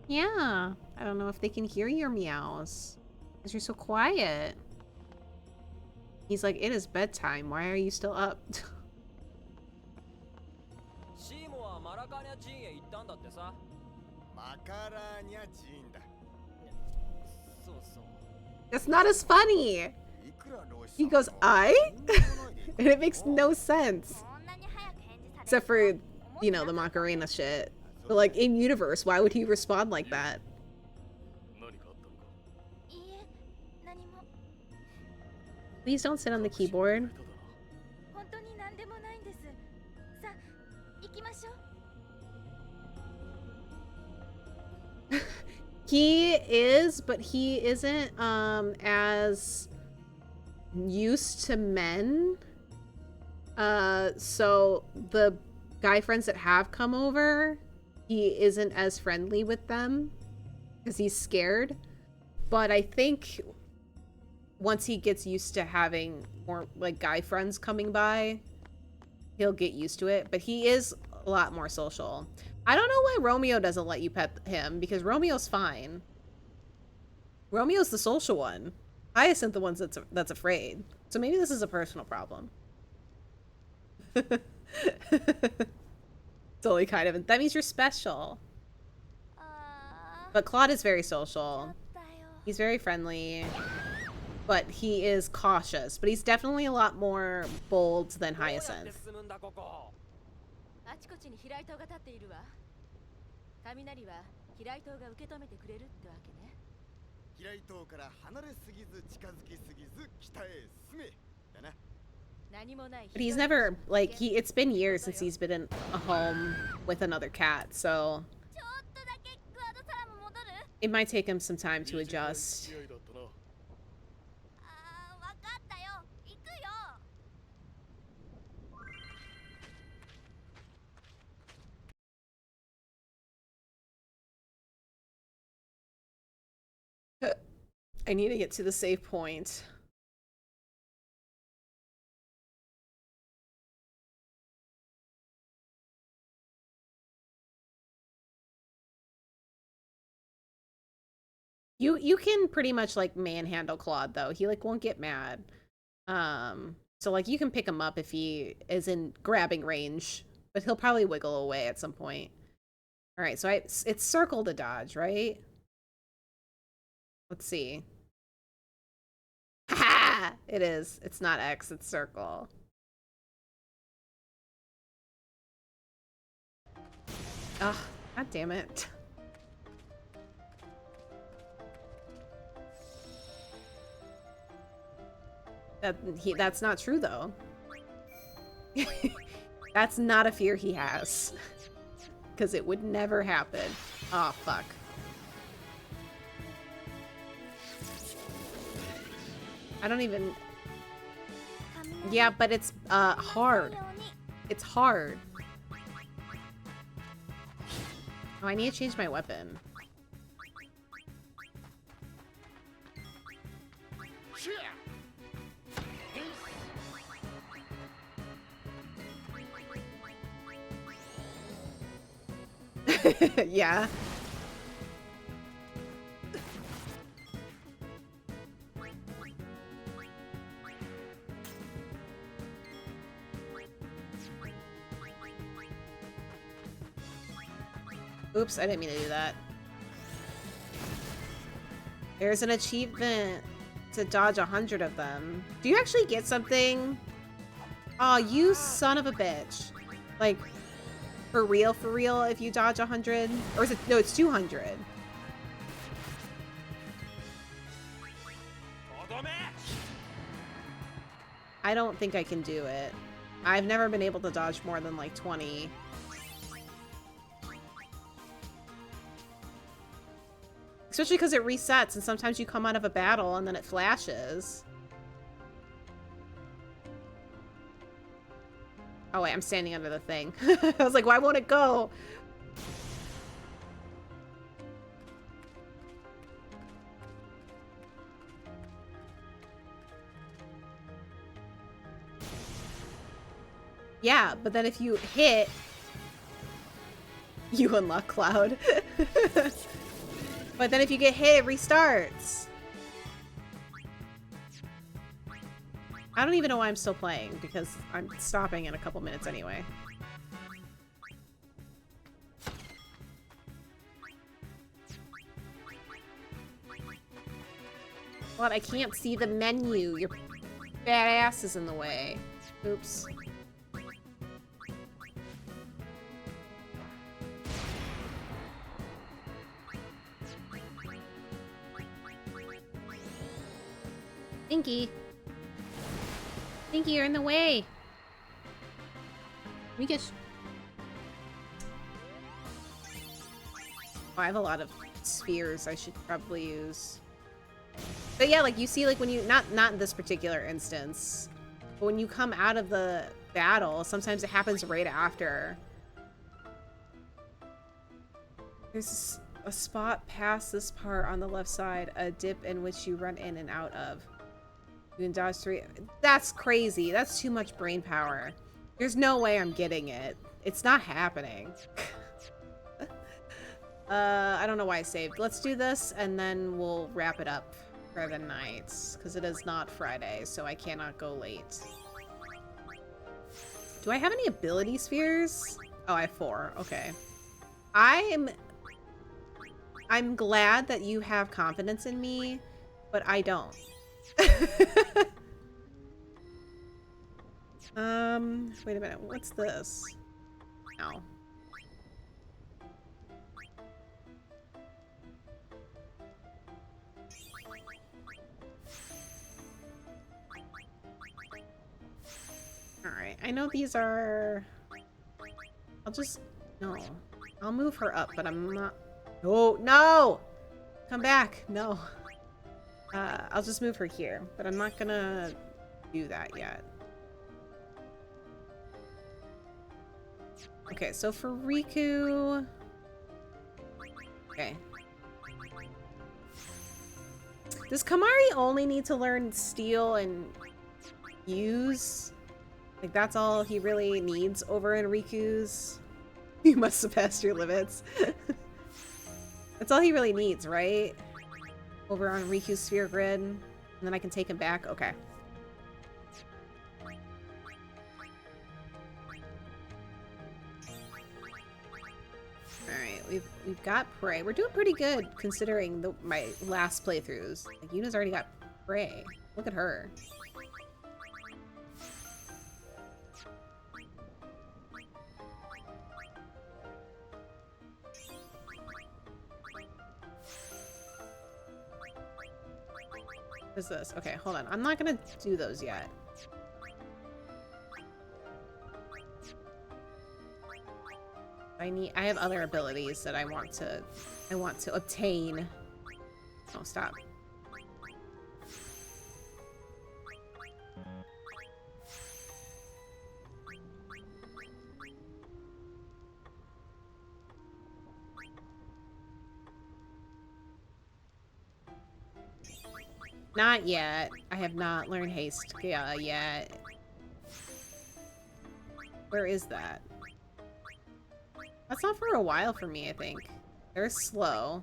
Yeah. I don't know if they can hear your meows. Because you're so quiet. He's like, it is bedtime. Why are you still up? シーモアはマラカーニャ寺院へ行ったんだってさ。マカラーニャ寺院だ。そうそう。 That's not as funny. He goes, I? And it makes no sense. Except for, you know, the Macarena shit. But like, in universe, why would he respond like that? 何かあったのか。いいえ、何も。 Please don't sit on the keyboard. 本当に何でもないんです。さあ、行きましょう。 He is, but he isn't as used to men. So the guy friends that have come over, he isn't as friendly with them because he's scared. But I think once he gets used to having more like guy friends coming by, he'll get used to it. But he is a lot more social. I don't know why Romeo doesn't let you pet him, because Romeo's fine. Romeo's the social one. Hyacinth the one that's afraid. So maybe this is a personal problem. Totally kind of. That means you're special. But Claude is very social. He's very friendly. But he is cautious. But he's definitely a lot more bold than Hyacinth. あちこちに飛来塔が立っているわ。雷は飛来塔が受け止めてくれるってわけね。飛来塔から離れすぎず近づきすぎず北へ進めだな。 But he's never, like, it's been years since he's been in a home with another cat, so it might take him some time to adjust. I need to get to the save point. You can pretty much like manhandle Claude though. He like won't get mad. So like you can pick him up if he is in grabbing range, but he'll probably wiggle away at some point. All right, so it's circle to dodge, right? Let's see. Ha! It is. It's not X, it's circle. Ugh, god damn it. That's not true, though. That's not a fear he has. Because it would never happen. Oh, fuck. I don't even... Yeah, but it's, hard. It's hard. Oh, I need to change my weapon. Yeah. Oops, I didn't mean to do that. There's an achievement to dodge 100 of them. Do you actually get something? Oh, you son of a bitch. Like, for real, if you dodge 100? Or is it, no, it's 200. I don't think I can do it. I've never been able to dodge more than like 20. Especially because it resets and sometimes you come out of a battle and then it flashes. Oh wait, I'm standing under the thing. I was like, why won't it go? Yeah, but then if you hit, you unlock Cloud. But then if you get hit, it restarts. I don't even know why I'm still playing, because I'm stopping in a couple minutes anyway. What? I can't see the menu. Your fat ass is in the way. Oops. Stinky. Stinky, you're in the way. Let me get... Oh, I have a lot of spheres I should probably use. But yeah, like you see, like when you... Not in this particular instance. But when you come out of the battle, sometimes it happens right after. There's a spot past this part on the left side, a dip in which you run in and out of. You can dodge 3. That's crazy. That's too much brain power. There's no way I'm getting it. It's not happening. I don't know why I saved. Let's do this and then we'll wrap it up for the night. Because it is not Friday, so I cannot go late. Do I have any ability spheres? Oh, I have 4. Okay. I'm glad that you have confidence in me, but I don't. Wait a minute. What's this? No. Alright, I know these are... I'll just... No. I'll move her up, but I'm not... No! No! Come back! No. I'll just move her here, but I'm not gonna do that yet. Okay, so for Riku... Okay. Does Kamari only need to learn Steel and Use? Like, that's all he really needs over in Riku's? You must have passed your limits. That's all he really needs, right? Over on Riku's Sphere Grid. And then I can take him back? Okay. Alright, we've got Prey. We're doing pretty good considering my last playthroughs. Like, Yuna's already got Prey. Look at her. What is this? Okay, hold on. I'm not gonna do those yet. I have other abilities that I want to obtain. Oh, stop. Not yet. I have not learned haste yet. Where is that? That's not for a while for me, I think. They're slow.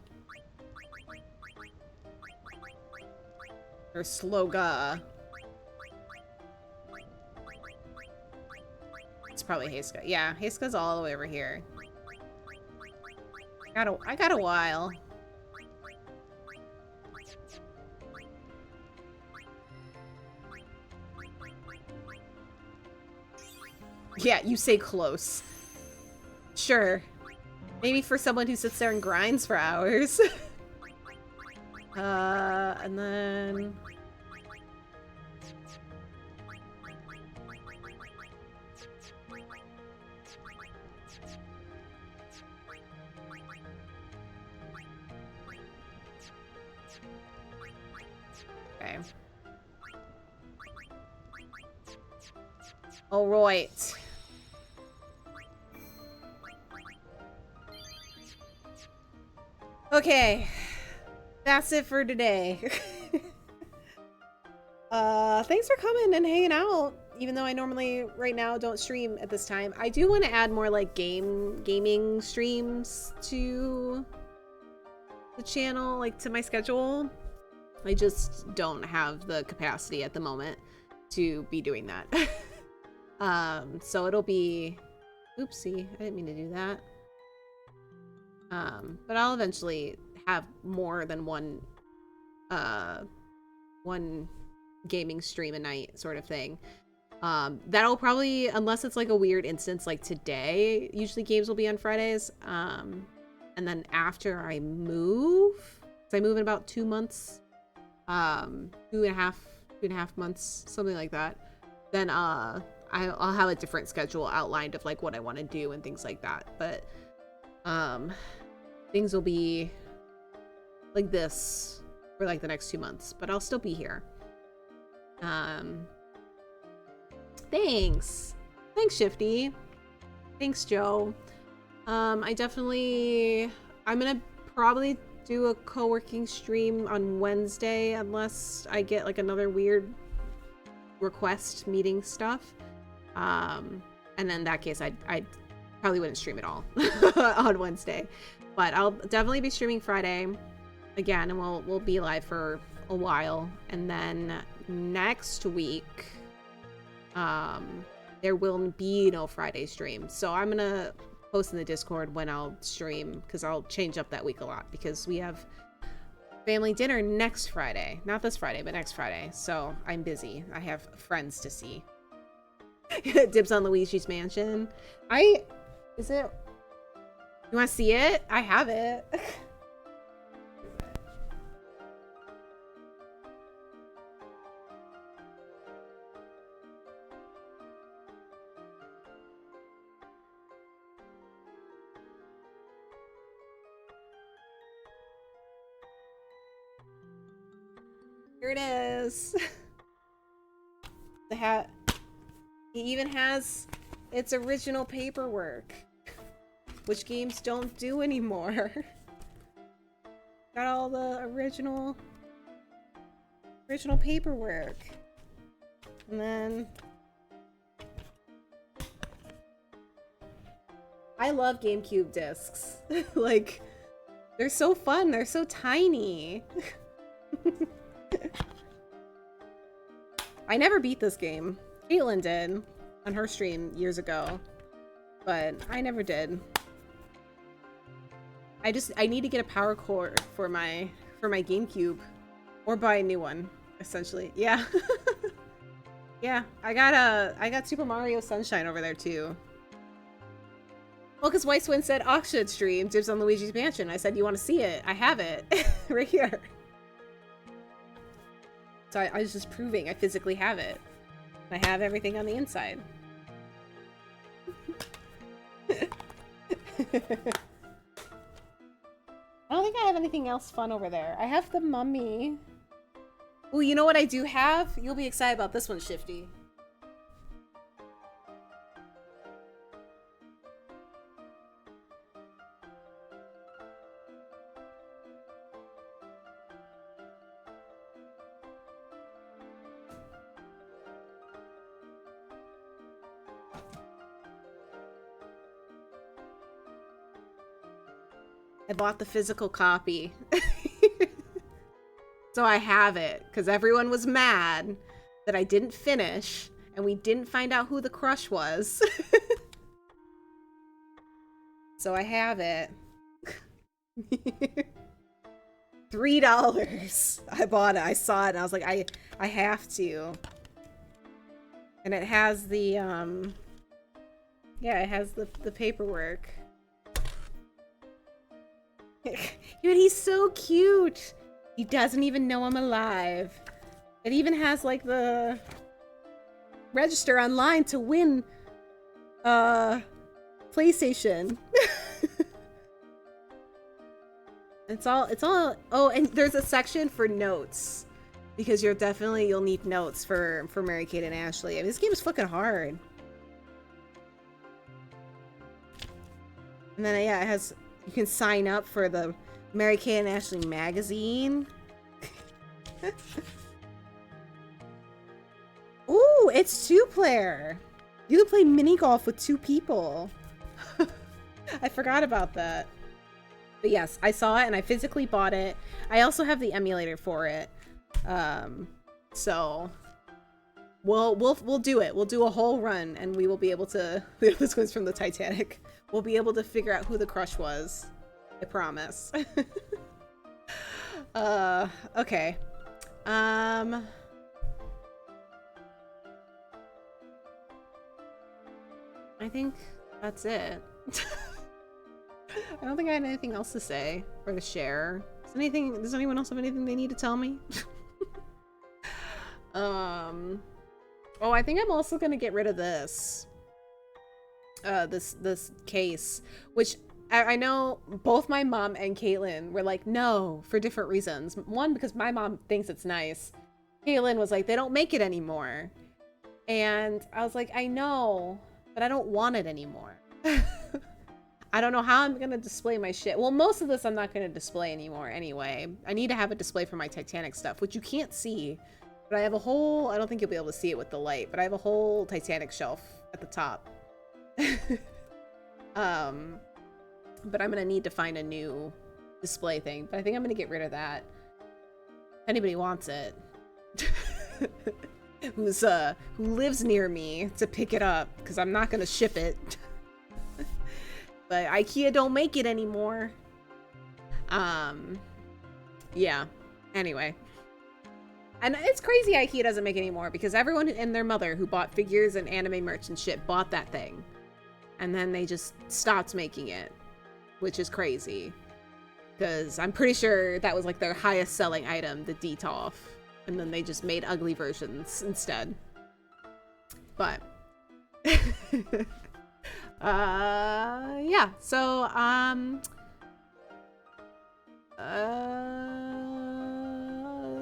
They're slow-ga. It's probably Heiska. Yeah, Heiska's all the way over here. I got a while. Yeah, you say close. Sure. Maybe for someone who sits there and grinds for hours. And then... Okay. All right. Okay. That's it for today. Thanks for coming and hanging out. Even though I normally, right now, don't stream at this time. I do want to add more, like, gaming streams to the channel, like, to my schedule. I just don't have the capacity at the moment to be doing that. So it'll be... Oopsie, I didn't mean to do that. But I'll eventually have more than one gaming stream a night sort of thing. That'll probably, unless it's like a weird instance like today, usually games will be on Fridays. And then after I move, because I move in about 2 months, 2.5 months, something like that, then I'll have a different schedule outlined of like what I want to do and things like that. But things will be like this for like the next 2 months, but I'll still be here. Thanks Shifty. Thanks Joe. I'm gonna probably do a co-working stream on Wednesday unless I get like another weird request meeting stuff. And in that case I probably wouldn't stream at all on Wednesday, but I'll definitely be streaming Friday again, and we'll be live for a while. And then next week there will be no Friday stream, so I'm gonna post in the Discord when I'll stream, because I'll change up that week a lot because we have family dinner next Friday. Not this Friday, but next Friday, so I'm busy. I have friends to see. Dibs on Luigi's Mansion. Is it? You want to see it? I have it. Here it is. The hat. It even has its original paperwork, which games don't do anymore. Got all the original paperwork. And then I love GameCube discs. Like, they're so fun. They're so tiny. I never beat this game. Caitlin did on her stream years ago, but I never did. I need to get a power cord for my GameCube, or buy a new one, essentially. Yeah. Yeah, I got Super Mario Sunshine over there too. Well, because White Swin said Oxford stream Dibs on Luigi's Mansion. I said, you want to see it? I have it right here. So I was just proving I physically have it. I have everything on the inside. I don't think I have anything else fun over there. I have the mummy. Ooh, you know what I do have? You'll be excited about this one, Shifty. I bought the physical copy. So I have it, because everyone was mad that I didn't finish, and we didn't find out who the crush was. So I have it. $3. I bought it. I saw it, and I was like, I have to. And it has the, yeah, it has the paperwork. Dude, he's so cute. He doesn't even know I'm alive. It even has like the register online to win PlayStation. It's all oh, and there's a section for notes because you'll need notes for Mary-Kate and Ashley. I mean, this game is fucking hard. And then yeah, it has, you can sign up for the Mary-Kate and Ashley magazine. Ooh, it's 2-player. You can play mini golf with 2 people. I forgot about that. But yes, I saw it and I physically bought it. I also have the emulator for it. So we'll do it. We'll do a whole run and we will be able to this goes from the Titanic. We'll be able to figure out who the crush was. I promise. Okay. I think that's it. I don't think I had anything else to say or to share. Does anyone else have anything they need to tell me? Oh, I think I'm also gonna get rid of this. This case, which I know both my mom and Caitlin were like, no, for different reasons. One, because my mom thinks it's nice. Caitlin was like, they don't make it anymore. And I was like, I know, but I don't want it anymore. I don't know how I'm gonna display my shit. Well, most of this I'm not gonna display anymore anyway. I need to have a display for my Titanic stuff, which you can't see. But I have a whole, I don't think you'll be able to see it with the light, but I have a whole Titanic shelf at the top. But I'm gonna need to find a new display thing. But I think I'm gonna get rid of that. If anybody wants it. Who lives near me to pick it up, because I'm not gonna ship it. But IKEA don't make it anymore. Yeah. Anyway. And it's crazy IKEA doesn't make it anymore, because everyone and their mother who bought figures and anime merch and shit bought that thing. And then they just stopped making it, which is crazy. Because I'm pretty sure that was like their highest selling item, the Detolf. And then they just made ugly versions instead. But yeah, so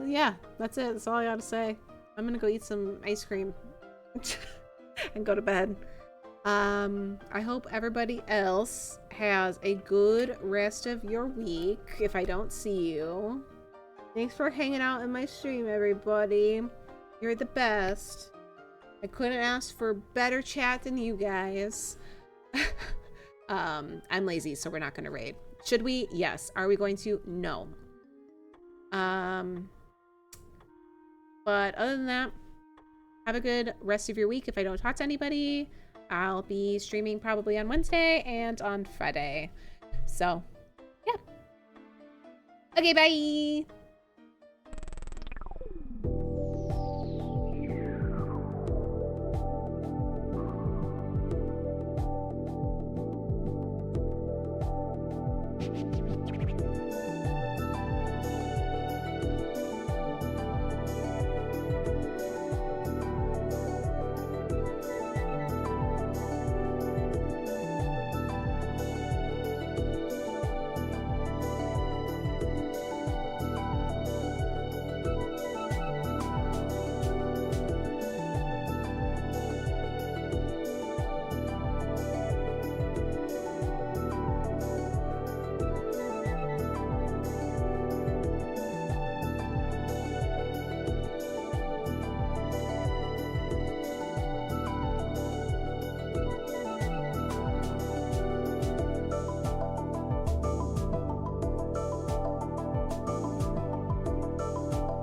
yeah, that's it. That's all I gotta say. I'm gonna go eat some ice cream and go to bed. I hope everybody else has a good rest of your week if I don't see you. Thanks for hanging out in my stream, everybody. You're the best. I couldn't ask for better chat than you guys. I'm lazy, so we're not gonna raid. Should we? Yes. Are we going to? No. But other than that, have a good rest of your week. If I don't talk to anybody, I'll be streaming probably on Wednesday and on Friday. So, yeah. Okay, bye!